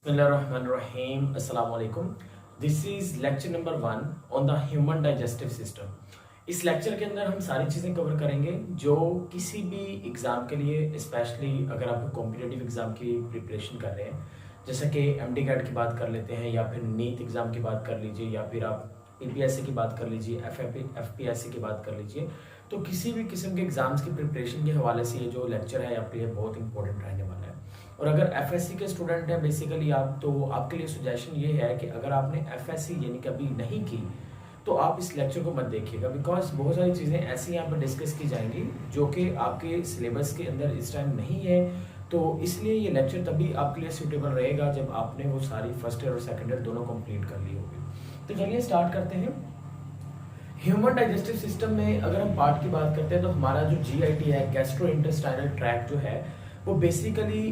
Bismillahirrahmanirrahim. Assalamu alaikum. This is lecture number 1 on the human digestive system. इस lecture के अंदर हम सारी चीज़ें कवर करेंगे जो किसी भी एग्ज़ाम के लिए, स्पेशली अगर आप कॉम्पिटिटिव एग्ज़ाम की प्रिपरेशन कर रहे हैं, जैसा कि एमडी कैट की बात कर लेते हैं, या फिर नीट एग्ज़ाम की बात कर लीजिए, या फिर आप पीपीएससी की बात कर लीजिए, एफपीएससी की बात कर लीजिए, तो किसी भी किस्म के एग्ज़ाम्स की प्रिपरेशन के हवाले से ये जो लेक्चर है आपके लिए बहुत इंपॉर्टेंट रहने वाला है। और अगर एफएससी के स्टूडेंट हैं बेसिकली आप, तो आपके लिए सजेशन ये है कि अगर आपने एफएससी यानी कभी नहीं की तो आप इस लेक्चर को मत देखिएगा, बिकॉज बहुत सारी चीज़ें ऐसी यहाँ पर डिस्कस की जाएंगी जो कि आपके सिलेबस के अंदर इस टाइम नहीं है। तो इसलिए ये लेक्चर तभी आपके लिए सूटेबल रहेगा जब आपने वो सारी फर्स्ट ईयर और सेकेंड ईयर दोनों कंप्लीट कर ली होगी। तो चलिए स्टार्ट करते हैं। ह्यूमन डाइजेस्टिव सिस्टम में अगर हम पार्ट की बात करते हैं तो हमारा जो जीआईटी है, गैस्ट्रो इंटेस्टाइनल ट्रैक्ट जो है, वो बेसिकली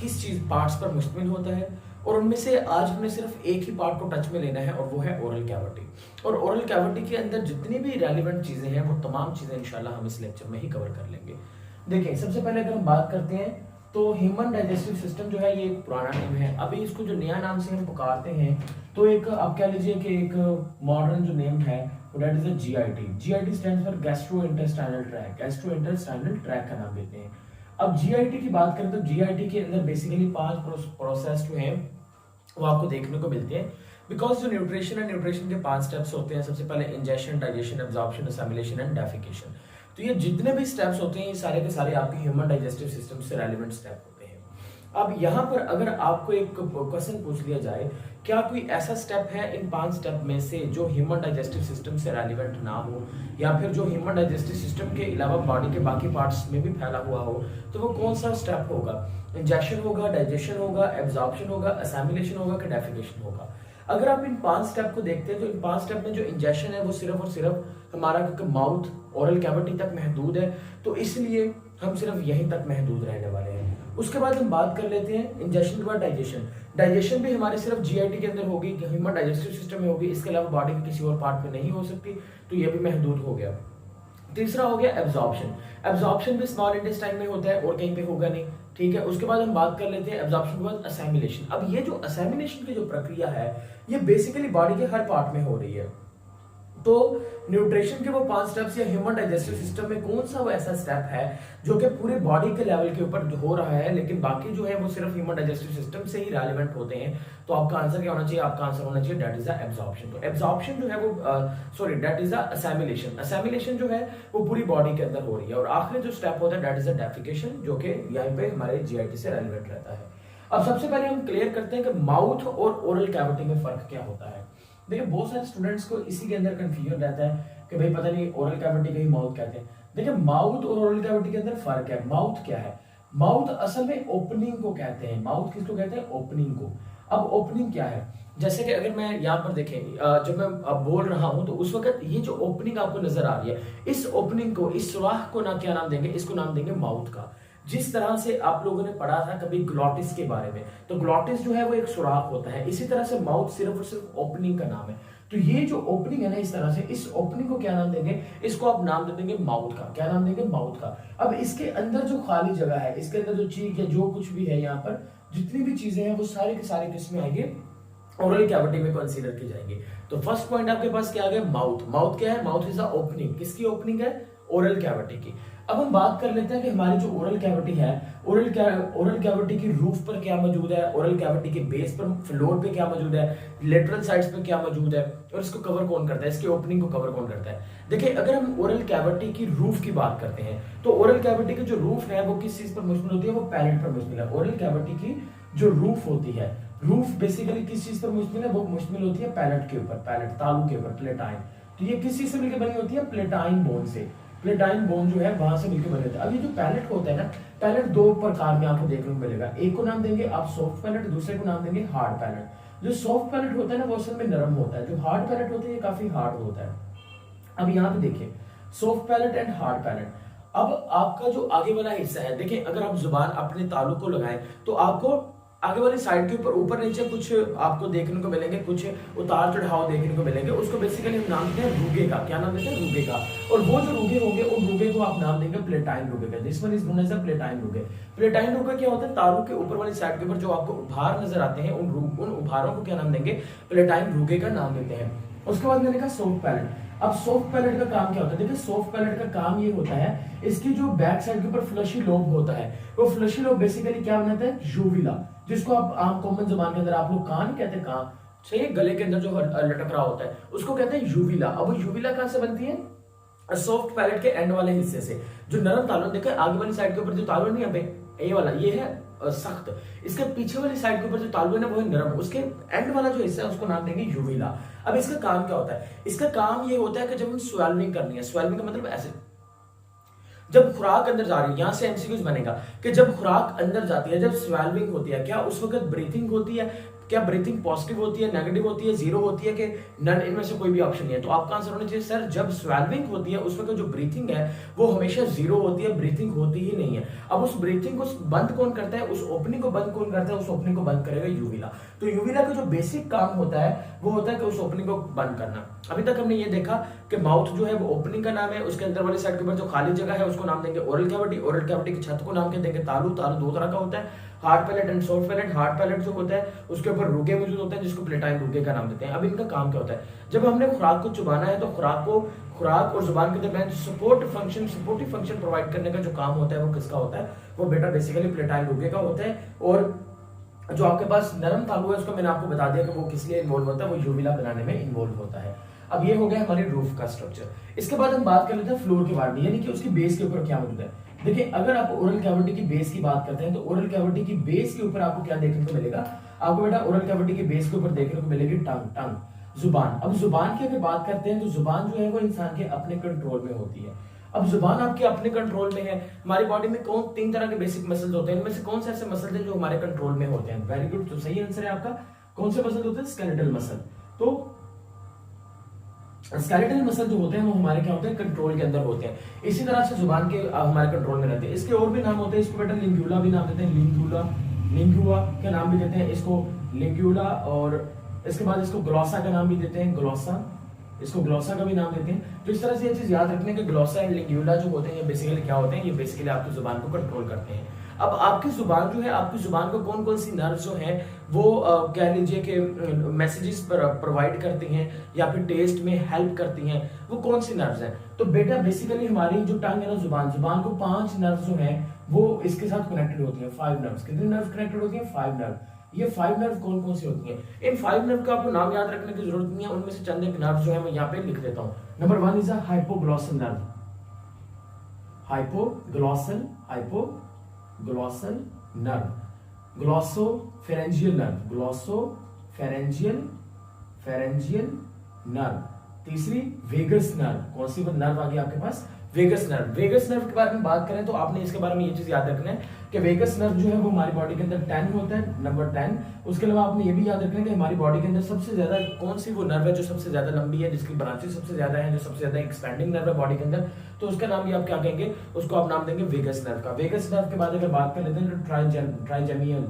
किस चीज पार्ट्स पर मुश्तमिल होता है, और उनमें से आज हमने सिर्फ एक ही पार्ट को टच में लेना है और वो है ओरल कैविटी। और ओरल कैविटी के अंदर जितनी भी रेलिवेंट चीजें हैं वो तमाम चीजें इंशाल्लाह हम इस लेक्चर में ही कवर कर लेंगे। देखिए, सबसे पहले अगर हम बात करते हैं तो ह्यूमन डाइजेस्टिव सिस्टम जो है ये एक पुराना नेम है। अभी इसको जो नया नाम से हम पुकारते हैं तो एक आप कह लीजिए कि एक मॉडर्न जो नेम है that is GIT. GIT stands for gastrointestinal tract. Gastrointestinal tract का नाम देते हैं। अब जीआईटी की बात करें तो जीआईटी के अंदर बेसिकली 5 प्रोसेस जो हैं वो आपको देखने को मिलते हैं, बिकॉज जो न्यूट्रिशन है, न्यूट्रिशन के 5 स्टेप्स होते हैं। सबसे पहले ingestion, digestion, absorption, assimilation and defecation. तो ये जितने भी स्टेप्स होते हैं ये सारे के सारे आपके ह्यूमन डाइजेस्टिव सिस्टम से रेलिवेंट स्टेप होते हैं। अब यहाँ पर अगर आपको एक क्वेश्चन पूछ लिया जाए, क्या कोई ऐसा स्टेप है इन 5 स्टेप में से जो ह्यूमन डाइजेस्टिव सिस्टम से रेलिवेंट ना हो, या फिर जो ह्यूमन डाइजेस्टिव सिस्टम के अलावा बॉडी के बाकी पार्ट्स में भी फैला हुआ हो, तो वो कौन सा स्टेप होगा? इंजेक्शन होगा, डाइजेशन होगा, एब्जॉर्प्शन होगा, असिमिलेशन होगा कि डेफिकेशन होगा? अगर आप इन 5 स्टेप को देखते हैं तो इन 5 स्टेप में जो इंजेक्शन है वो सिर्फ और सिर्फ हमारा माउथ, ओरल कैविटी तक महदूद है, तो इसलिए हम सिर्फ यहीं तक महदूद रहने वाले हैं। उसके बाद हम बात कर लेते हैं इंजेक्शन के बाद डाइजेशन। डाइजेशन भी हमारे सिर्फ जीआईटी के अंदर होगी, ह्यूमन डाइजेस्टिव सिस्टम में होगी, इसके अलावा बॉडी के किसी और पार्ट में नहीं हो सकती, तो ये भी महदूद हो गया। तीसरा हो गया एब्जॉर्प्शन। एब्जॉर्प्शन भी स्मॉल इंटेस्टाइन में होता है और कहीं पे होगा नहीं, ठीक है। उसके बाद हम बात कर लेते हैं एब्जॉर्प्शन के बाद असिमिलेशन। अब ये जो असिमिलेशन की जो प्रक्रिया है ये बेसिकली बॉडी के हर पार्ट में हो रही है। तो न्यूट्रिशन के वो 5 स्टेप्स या ह्यूमन डाइजेस्टिव सिस्टम में कौन सा वो ऐसा स्टेप है जो कि पूरे बॉडी के लेवल के ऊपर हो रहा है, लेकिन बाकी जो है वो सिर्फ ह्यूमन डाइजेस्टिव सिस्टम से ही रेलेवेंट होते हैं? तो आपका आंसर क्या होना चाहिए? आपका आंसर होना चाहिए दैट इज द एब्जॉर्प्शन। तो एब्जॉर्प्शन जो है वो that is the assimilation. Assimilation जो है वो पूरी बॉडी के अंदर हो रही है। और आखिरी जो स्टेप होता है दैट इज द डेफिकेशन, जो कि यहाँ पे हमारे जीआईटी से रेलेवेंट रहता है। अब सबसे पहले हम क्लियर करते हैं कि माउथ और ओरल कैविटी में फर्क क्या होता है। देखिए, बहुत सारे स्टूडेंट्स को इसी के अंदर कंफ्यूजन रहता है कि भाई पता नहीं ओरल कैविटी का ही माउथ कहते हैं। देखिए, माउथ और ओरल कैविटी के अंदर फर्क है। माउथ क्या है? माउथ असल में ओपनिंग को कहते हैं। माउथ किसको कहते हैं? ओपनिंग को। अब ओपनिंग क्या है? जैसे कि अगर मैं यहाँ पर देखें, जब मैं अब बोल रहा हूं तो उस वक्त ये जो ओपनिंग आपको नजर आ रही है, इस ओपनिंग को, इस सुराख को ना क्या नाम देंगे? इसको नाम देंगे माउथ का। जिस तरह से आप लोगों ने पढ़ा था कभी ग्लॉटिस के बारे में, तो ग्लॉटिस जो है वो एक सुराख होता है, इसी तरह से माउथ सिर्फ और सिर्फ ओपनिंग का नाम है। तो ये जो ओपनिंग है ना, इस तरह से, इस ओपनिंग को क्या नाम देंगे? इसको आप नाम दे देंगे माउथ का। क्या नाम देंगे? माउथ का। अब इसके अंदर जो खाली जगह है, इसके अंदर जो चीज या जो कुछ भी है, यहाँ पर जितनी भी चीजें हैं वो सारे के सारे किस में आएंगे? ओरल कैविटी में कंसीडर की जाएंगे। तो फर्स्ट पॉइंट आपके पास क्या आ गया? माउथ। माउथ क्या है? Mouth is a opening. किसकी ओपनिंग है? ओरल कैविटी की। अब हम बात कर लेते हैं कि हमारी जो ओरल कैविटी है, ओरल कैविटी की रूफ पर क्या मौजूद है, ओरल कैविटी के बेस पर, फ्लोर पे क्या मौजूद है, लेटरल साइड्स पे क्या मौजूद है, और इसको कवर कौन करता है? इसकी ओपनिंग को कवर कौन करता है? देखिए, अगर हम ओरल कैविटी की रूफ की बात करते हैं तो ओरल कैविटी की जो रूफ है वो किस चीज पर मुश्तमिल होती है? वो पैलेट पर मुश्तमिल है। ओरल कैविटी की जो रूफ होती है, रूफ बेसिकली किस चीज पर मुश्तमिल है? वो मुश्तमिल होती है पैलेट के ऊपर, पैलेट तालू के ऊपर, प्लेटाइन। तो ये किस चीज से मिलकर बनी होती है? प्लेटाइन बोन से। प्लेटाइन बोन जो है वहां से मिलकर बने होते हैं। अब ये जो पैलेट होता है ना, पैलेट 2 प्रकार में आपको देखने को मिलेगा। एक को नाम देंगे आप सॉफ्ट पैलेट, दूसरे को नाम देंगे हार्ड पैलेट। जो सॉफ्ट पैलेट होता है ना वो असल में नरम होता है, जो हार्ड पैलेट होता है ये काफी हार्ड होता है। अब यहाँ पे देखिए, soft palate and hard palate. अब आपका जो आगे वाला हिस्सा है, देखिए, अगर आप जुबान अपने तालू को लगाएं तो आपको आगे वाली साइड के ऊपर ऊपर नीचे कुछ आपको देखने को मिलेंगे, कुछ उतार चढ़ाव देखने को मिलेंगे, उसको बेसिकली हम नाम देते हैं रूगे का। क्या नाम देते हैं? रूगे का। और वो जो रूगे होंगे उन रूगे को आप नाम देंगे प्लेटाइन रूगे का। This one is known as palatine rugae. Palatine rugae क्या होता है? तारों के ऊपर वाली साइड के ऊपर जो आपको उभार नजर आते हैं उन उभारों को क्या नाम देंगे? प्लेटाइन रूगे का नाम देते हैं। उसके बाद मैंने कहा सॉफ्ट पैलेट। अब सॉफ्ट पैलेट का काम क्या होता है? देखिए सॉफ्ट पैलेट का काम ये होता है, इसकी जो बैक साइड के ऊपर फ्लशी लोब होता है, वो फ्लशी लोब बेसिकली क्या बनाता है? यूविला, जिसको आप आम कॉमन जबान के अंदर आप लोग कान कहते हैं, कान सही, गले के अंदर जो लटक रहा होता है उसको कहते हैं यूविला। अब वो यूविला कहां से बनती है? सॉफ्ट पैलेट के एंड वाले हिस्से से। जो नरम तालु, देखिए आगे वाली साइड के ऊपर जो तालु नहीं है ये वाला, ये है सख्त। इसके पीछे वाली साइड के ऊपर जो तालु है ना वो है नरम। उसके एंड वाला जो हिस्सा है उसको नाम देंगे यूविला। अब इसका काम क्या होता है? इसका काम ये होता है कि जब हम स्वेलनिंग करनी है, स्वेलनिंग का मतलब ऐसे जब खुराक अंदर जा रही है, यहां से एमसीक्यूज बनेगा कि जब खुराक अंदर जाती है, जब स्वेलविंग होती है, क्या उस वक्त ब्रीथिंग होती है? क्या ब्रीथिंग पॉजिटिव होती है, नेगेटिव होती है, जीरो होती है कि नन? इनमें से कोई भी ऑप्शन नहीं है। तो आपका आंसर होना चाहिए सर जब स्वेलविंग होती है उस वक्त जो ब्रीथिंग है वो हमेशा जीरो होती है, ब्रीथिंग होती ही नहीं है। अब उस ब्रीथिंग को बंद कौन करता है? उस ओपनिंग को बंद कौन करता है? उस ओपनिंग को बंद करेगा यूविला। तो यूविला का जो बेसिक काम होता है वो होता है कि उस ओपनिंग को बंद करना। अभी तक हमने ये देखा कि माउथ जो है वो ओपनिंग का नाम है, उसके अंदर वाली साइड के ऊपर जो खाली जगह है उसको नाम देंगे ओरल कैविटी। ओरल कैविटी की छत को नाम क्या देंगे? तालु। तालु दो तरह का होता है, hard palate and soft palate. Hard palate जो होता है उसके ऊपर रूगे मौजूद होते हैं जिसको प्लेटाइन रूगे का नाम देते हैं। अब इनका काम क्या होता है? जब हमने खुराक को चुबाना है तो खुराक और जुबान के दरमियान सपोर्टिव फंक्शन प्रोवाइड करने का जो काम होता है वो किसका होता है? वो बेटा बेसिकली प्लेटाइन रूगे का होता है। और जो आपके पास नरम तालु है उसको मैंने आपको बता दिया कि वो किस लिए इन्वॉल्व होता है, वो यूविला बनाने में इन्वॉल्व होता है। अब ये हो गया हमारे रूफ का स्ट्रक्चर। इसके बाद हम बात कर लेते हैं फ्लोर के बारे में, यानी कि उसकी बेस के ऊपर क्या मौजूद है। देखिए अगर आप ओरल कैविटी की बेस की बात करते हैं तो ओरल कैविटी की बेस के ऊपर आपको क्या देखने को मिलेगा? आपको बेटा ओरल कैविटी की बेस के ऊपर देखने को मिलेगी टंग, जुबान। अब जुबान की अगर बात करते हैं तो जुबान जो है वो इंसान के अपने कंट्रोल में होती है। अब जुबान आपके अपने कंट्रोल में है। हमारी बॉडी में कौन तीन तरह के बेसिक मसल्स होते हैं, इनमें से कौन से ऐसे मसल्स हैं जो हमारे कंट्रोल में होते हैं? वेरी गुड, तो सही आंसर है आपका। कौन से मसल होते हैं? Skeletal muscle. तो स्केलेटल मसल जो होते हैं वो हमारे क्या होते हैं? कंट्रोल के अंदर होते हैं। इसी तरह से जुबान के हमारे कंट्रोल में रहते हैं। इसके और भी नाम होते हैं, इसको बेटा लिंग्यूला भी नाम देते हैं, लिंग्यूला के नाम भी देते हैं इसको, लिंग्यूला। और इसके बाद इसको ग्लॉसा का नाम भी देते हैं, ग्लॉसा, इसको ग्लॉसा का भी नाम देते हैं। तो इस तरह से ये चीज याद रखने के ग्लॉसा एंड लिंग्यूला जो होते हैं ये बेसिकली क्या होते हैं? ये बेसिकली आपकी जुबान को कंट्रोल करते हैं। अब आपकी जुबान जो है, आपकी जुबान को कौन कौन सी नर्व जो है वो कह लीजिए कि मैसेजेस प्रोवाइड करती हैं या फिर टेस्ट में हेल्प करती हैं, वो कौन सी नर्व्स हैं? तो बेटा बेसिकली हमारी जो टंग है ना, जुबान को 5 नर्व्स जो हैं वो इसके साथ कनेक्टेड होती हैं। 5 नर्व्स। कितनी नर्व्स कनेक्टेड होती हैं? 5 नर्व। ये 5 नर्व कौन कौन सी होती हैं? इन 5 नर्व का आपको नाम याद रखने की जरूरत नहीं है, उनमें से चंद एक नर्व जो है मैं यहाँ पे लिख देता हूँ। Number 1 is hypoglossal nerve, hypoglossal nerve, glossopharyngeal nerve, pharyngeal nerve. तीसरी वेगस नर्व। कौन सी नर्व आ गई आपके पास? Vagus nerve. वेगस नर्व के बारे में बात करें तो आपने इसके बारे में ये चीज याद रखना है कि वेगस नर्व जो है वो हमारी बॉडी के अंदर 10 होता है, नंबर 10। उसके अलावा आपने ये भी याद रखना है कि हमारी बॉडी के अंदर सबसे ज्यादा कौन सी वो नर्व है जो सबसे ज्यादा लंबी है, जिसकी ब्रांचेस सबसे ज्यादा है, जो सबसे ज्यादा एक्सपेंडिंग नर्व है बॉडी के अंदर, तो उसका नाम भी आप क्या कहेंगे? उसको आप नाम देंगे वेगस नर्व का। वेगस नर्व के बाद अगर बात कर लेते हैं तो ट्राइजेमियल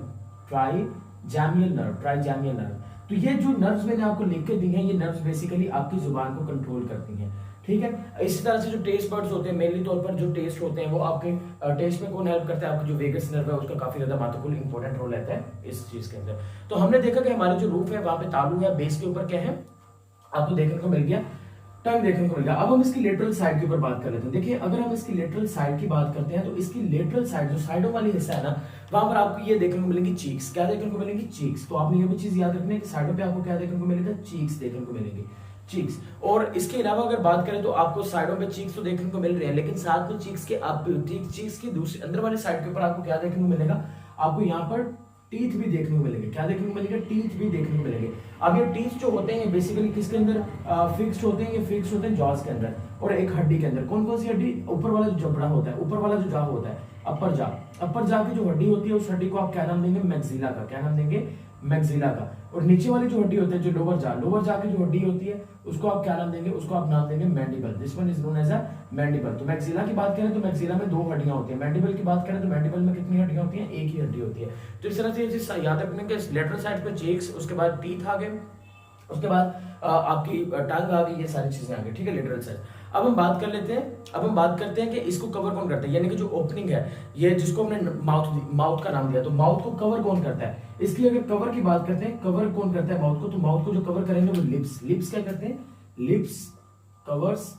नर्व। तो ये जो नर्व्स मैंने आपको लिख के दी हैं, ये नर्व्स बेसिकली आपकी जुबान को कंट्रोल करती हैं, ठीक है। इसी तरह से जो टेस्ट बर्ड्स होते हैं, मेनली तौर पर जो टेस्ट होते हैं वो आपके टेस्ट में कौन हेल्प करता है? आपका जो वेगस नर्व है उसका काफी ज्यादा महत्वपूर्ण इंपॉर्टेंट रोल रहता है इस चीज के अंदर। तो हमने देखा कि हमारे जो रूफ है वहां पे तालु है, बेस के ऊपर क्या है आपको देखने को मिल गया, टंग देखने को मिल गया। अब हम इसकी लेटरल साइड के ऊपर बात कर लेते हैं। देखिए अगर हम इसकी लेटरल साइड की बात करते हैं तो इसकी लेटरल साइड जो साइडों वाली हिस्सा है ना, वहां पर आपको ये देखने को मिलेंगी चीक्स। क्या देखने को मिलेंगी? चीक्स। तो आपने ये भी चीज याद रखनी है कि साइडों पे आपको क्या देखने को मिलेगा? चीक्स देखने को मिलेंगी, चीक्स। और इसके अलावा अगर बात करें तो आपको साइडों पे चीक्स तो देखने को मिल रहे हैं, लेकिन साथ में चीक्स की दूसरी अंदर वाली साइड के ऊपर आपको क्या देखने को मिलेगा? आपको यहाँ पर टीथ भी देखने को मिलेंगे। क्या देखने को मिलेगा? टीथ भी देखने को मिलेंगे। अब ये टीथ जो होते हैं बेसिकली किसके अंदर फिक्स्ड होते हैं? ये फिक्स्ड होते हैं जॉज के अंदर और एक हड्डी के अंदर। कौन कौन सी हड्डी? ऊपर वाला जो जबड़ा होता है, ऊपर वाला जो जा होता है, अपर जा की जो हड्डी होती है उस हड्डी को आप क्या नाम देंगे? मैक्सिला का। क्या नाम देंगे? मैक्सिला का। और नीचे वाली जो हड्डी होती है, जो लोअर जा की जो हड्डी होती है, उसको आप क्या नाम देंगे, उसको आप नाम देंगे mandible. This one is known as a mandible. तो मैक्सिला की बात करें तो मैक्सिला में 2 हड्डियां होती है। मैंडिबल की बात करें तो मैंडिबल में कितनी हड्डियां होती हैं, एक ही हड्डी होती है। तो इस तरह से ये चीज याद रखने के, लेटरल साइड पे चेक्स, उसके बाद टीथ आ गए, उसके बाद आपकी टंग आ गई, ये सारी चीजें आ गई, ठीक है, लेटरल साइड। अब हम बात करते हैं कि इसको कवर कौन करता है, यानी कि जो ओपनिंग है, ये जिसको हमने माउथ का नाम दिया, तो माउथ को कवर कौन करता है। इसकी अगर कवर की बात करते हैं, कवर कौन करता है माउथ को, तो माउथ को जो कवर करेंगे वो लिप्स क्या करते हैं, लिप्स कवर्स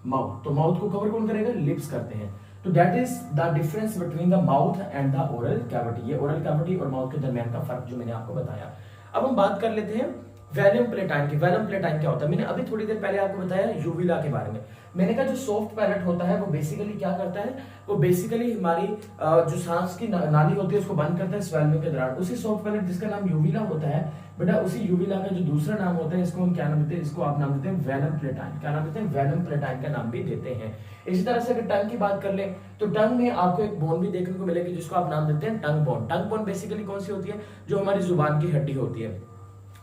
माउथ। तो माउथ को कवर कौन करेगा, लिप्स करते हैं। तो that is the difference between the mouth and the oral cavity. ये ओरल कैविटी और माउथ के दरमियान का फर्क जो मैंने आपको बताया। अब हम बात कर लेते हैं वेलम प्लेटाइन की। वेलम प्लेटाइन क्या होता है, मैंने अभी थोड़ी देर पहले आपको बताया यूविला के बारे में। मैंने कहा जो सॉफ्ट पैलेट होता है वो बेसिकली क्या करता है, वो बेसिकली हमारी जो सांस की नाली होती है उसको बंद करता है स्वेलिंग के दौरान। उसी सॉफ्ट पैलेट जिसका नाम यूविला होता है बेटा, उसी यूविला का जो दूसरा नाम होता है, इसको हम क्या नाम देते हैं, इसको आप नाम देते हैं वेलम प्लेटाइन। क्या नाम देते हैं, वेलम प्लेटाइन का नाम भी देते हैं। इसी तरह से अगर टंग की बात कर ले तो टंग में आपको एक बोन भी देखने को मिलेगी जिसको आप नाम देते हैं टंग बोन। टंग बोन बेसिकली कौन सी होती है, जो हमारी जुबान की हड्डी होती है।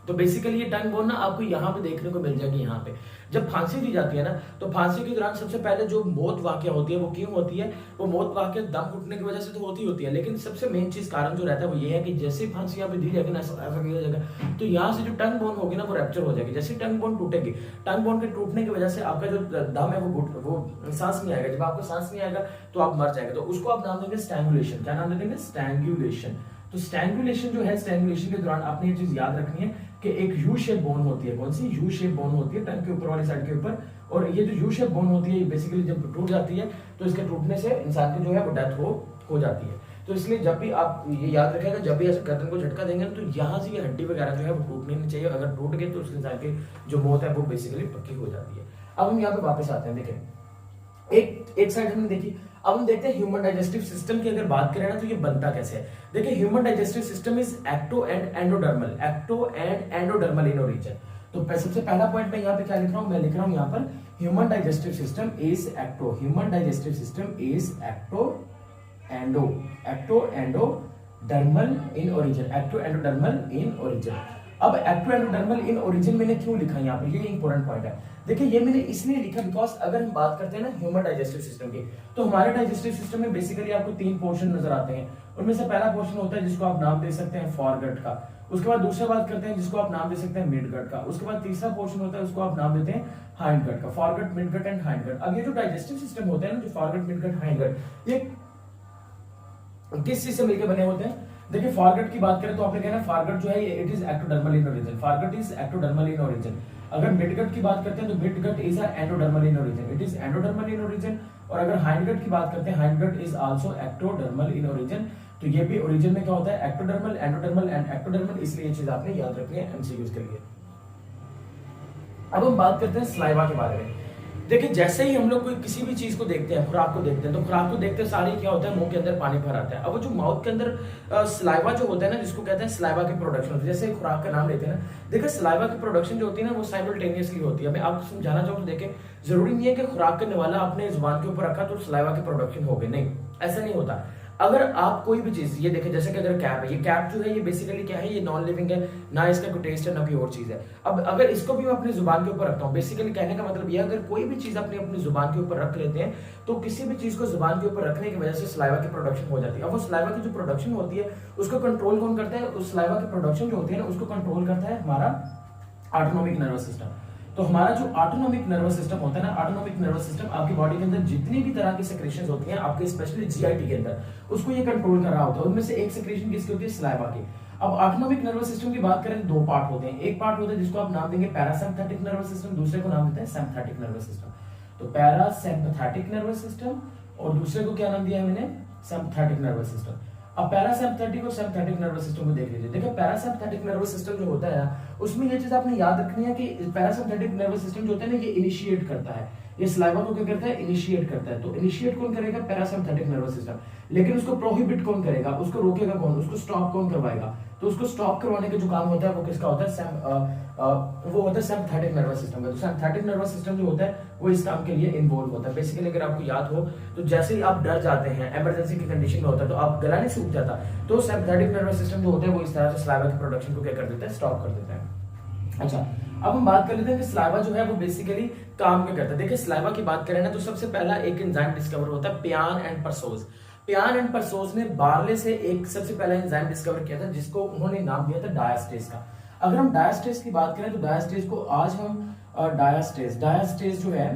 तो बेसिकली ये टंग बोन ना आपको यहाँ पे देखने को मिल जाएगी। यहाँ पे जब फांसी दी जाती है ना, तो फांसी के दौरान सबसे पहले जो मौत वाकया होती है वो क्यों होती है, वो मौत वाकया दम घुटने की वजह से तो होती है, लेकिन सबसे मेन चीज कारण जो रहता है वो ये है कि जैसे फांसी यहाँ पे दी जाएगी ना, ऐसा किया जाएगा, तो यहाँ से जो टंग बोन होगी ना वो रैप्चर हो जाएगी। जैसे टंग बोन टूटेगी, टंग बोन के टूटने की वजह से आपका जो दम है वो सांस नहीं आएगा। जब आपको सांस नहीं आएगा तो आप मर जाएंगे। तो उसको आप नाम देंगे स्ट्रैंगुलेशन। क्या नाम देंगे, स्ट्रैंगुलेशन। तो स्ट्रैंगुलेशन जो है, स्ट्रैंगुलेशन के दौरान आपने ये चीज याद रखनी है कि एक यू शेप बोन होती है। कौन सी, यू शेप बोन होती है टंग के ऊपर वाली साइड के ऊपर। और ये जो यू शेप बोन होती है, ये बेसिकली जब टूट जाती है तो इसके टूटने से इंसान की जो है वो डेथ हो जाती है। तो इसलिए जब भी आप ये याद रखेगा, जब भी ऐसे गर्दन को झटका देंगे ना, तो यहाँ से ये हड्डी वगैरह जो है वो टूटनी नहीं चाहिए। अगर टूट गई तो उस इंसान की जो मौत है वो बेसिकली पक्की हो जाती है। अब हम यहाँ पे वापस आते हैं। देखें, एक साइड हमने देखी, अब हम देखते हैं ह्यूमन डाइजेस्टिव सिस्टम की अगर बात करें ना, तो ये बनता कैसे है। देखिए, human digestive system is ecto and endodermal in origin. तो सबसे पहला पॉइंट मैं यहाँ पे क्या लिख रहा हूँ, मैं लिख रहा हूँ यहाँ पर human digestive system is ecto. Human digestive system is ecto endodermal in origin. Ecto endodermal in origin. अब एक्टो एंडोडर्मल इन ओरिजिन मैंने क्यों लिखा यहाँ पे, ये इंपॉर्टेंट पॉइंट है। देखिए, ये मैंने इसलिए लिखा बिकॉज अगर हम बात करते हैं ना ह्यूमन डाइजेस्टिव सिस्टम की, तो हमारे डाइजेस्टिव सिस्टम में बेसिकली आपको 3 पोर्शन नजर आते हैं। उनमें से पहला पोर्शन होता है जिसको आप नाम दे सकते हैं फॉरगट का। उसके बाद दूसरा बात करते हैं जिसको आप नाम दे सकते हैं मिडगट का। उसके बाद तीसरा पोर्शन होता है उसको आप नाम देते हैं हाइंडगट का। Forgot, midgut and hindgut. अब ये जो डाइजेस्टिव सिस्टम होता है ना, जो फॉरगट, मिडगट, हाइंडगट, ये किस चीज से मिलकर बने होते हैं। देखिए, फॉरगट की बात करें तो आपने कहना फॉरगट जो है it is ectodermal in origin. Forgot is ectodermal in origin. अगर मिडगट की बात करते हैं तो midgut is endodermal in origin, it is endodermal in origin. और अगर हाइंडगट की बात करते हैं, hindgut is also ectodermal in origin. तो ये भी ओरिजिन में क्या होता है, एक्टोडर्मल, एंडोडर्मल एंड एक्टोडर्मल। इसलिए ये चीज आपने याद रखनी है एमसीक्यूज के लिए। अब हम बात करते हैं स्लाइवा के बारे में। देखिए, जैसे ही हम लोग कोई किसी भी चीज को देखते हैं, खुराक को देखते हैं, तो खुराक को देखते सारी क्या होता है, मुंह के अंदर पानी भर आता है। अब वो जो माउथ के अंदर स्लाइवा जो होता है ना, जिसको कहते हैं स्लाइवा की प्रोडक्शन होती है। जैसे खुराक का नाम लेते हैं ना, देखिए स्लाइवा की प्रोडक्शन जो होती है ना, वो साइमल्टेनियसली होती है। मैं आपको समझाना चाहूँ तो देखें, जरूरी नहीं है कि खुराक करने वाला अपने जुबान के ऊपर रखा तो स्लाइवा की प्रोडक्शन हो गई, नहीं, ऐसा नहीं होता। अगर आप कोई भी चीज, ये देखें जैसे कि अगर कैप है, ये कैप जो है ये बेसिकली क्या है, ये नॉन लिविंग है, ना इसका कोई टेस्ट है ना कोई और चीज है। अब अगर इसको भी मैं अपनी जुबान के ऊपर रखता हूँ, बेसिकली कहने का मतलब ये, अगर कोई भी चीज अपनी जुबान के ऊपर रख लेते हैं, तो किसी भी चीज को जुबान के ऊपर रखने की वजह से स्लाइवा की प्रोडक्शन हो जाती है। अब वो स्लाइवा की जो प्रोडक्शन होती है उसको कंट्रोल कौन करता है, उस स्लाइवा की प्रोडक्शन जो होती है ना, उसको कंट्रोल करता है हमारा ऑटोनोमिक नर्वस सिस्टम। तो हमारा जो ऑटोनोमिक नर्वस सिस्टम होता है ना, ऑटोनोमिक नर्वस सिस्टम आपकी बॉडी के अंदर जितनी भी तरह की सेक्रेशंस होती हैं, आपके स्पेशली जीआईटी के अंदर, उसको ये कंट्रोल कर रहा होता है। उनमें से एक सेक्रेशन किसकी होती है, स्लाइवा की। अब ऑटोनोमिक नर्वस सिस्टम की बात करें तो 2 पार्ट होते हैं। एक पार्ट होता है जिसको आप नाम देंगे पैरासिम्पैथेटिक नर्वस सिस्टम, दूसरे को नाम देते हैं सिम्पैथेटिक नर्वस सिस्टम। तो पैरासिम्पैथेटिक नर्वस सिस्टम और दूसरे को क्या नाम दिया है मैंने, सिम्पैथेटिक नर्वस सिस्टम। अब पैरासिम्पैथेटिक और सिम्पैथेटिक नर्वस सिस्टम को देख लीजिए। देखिए, पैरासिम्पैथेटिक नर्वस सिस्टम जो होता है उसमें ये चीज आपने याद रखनी है कि पैरासिम्पैथेटिक नर्वस सिस्टम जो होता है ना, ये इनिशिएट करता है, ये स्लाइवा को क्या करता है, इनिशिएट करता है। तो इनिशिएट कौन करेगा, पैरासिम्पैथेटिक नर्वस सिस्टम। लेकिन उसको प्रोहिबिट कौन करेगा, उसको रोकेगा कौन, उसको स्टॉप कौन करवाएगा। तो उसको स्टॉप करवाने का जो काम होता है वो किसका होता है, वो होता है सिम्पैथेटिक नर्वस सिस्टम का। तो सिम्पैथेटिक नर्वस सिस्टम जो होता है वो इस काम के लिए इन्वॉल्व होता है। बेसिकली अगर आपको याद हो तो जैसे ही आप डर जाते हैं, इमरजेंसी की कंडीशन में होता है, तो आप गला नहीं सूख जाता, तो सिंपैथेटिक नर्वस सिस्टम जो होता है वो इस तरह से सलाइवा के प्रोडक्शन को क्या कर देता है, स्टॉप कर देता है। अच्छा, अब हम बात कर लेते हैं कि सलाइवा जो है वो बेसिकली काम क्या करता है। देखिए सलाइवा की बात करें ना तो सबसे पहला एक एंजाइम डिस्कवर होता है पियान एंड परसोज। पियान एंड परसोज ने बार्ले से एक सबसे पहला एंजाइम डिस्कवर किया था जिसको उन्होंने नाम दिया था डायस्टेज का। अगर हम डायस्टेज की बात करें तो डायस्टेज को आज हम डायस्टेज जो है,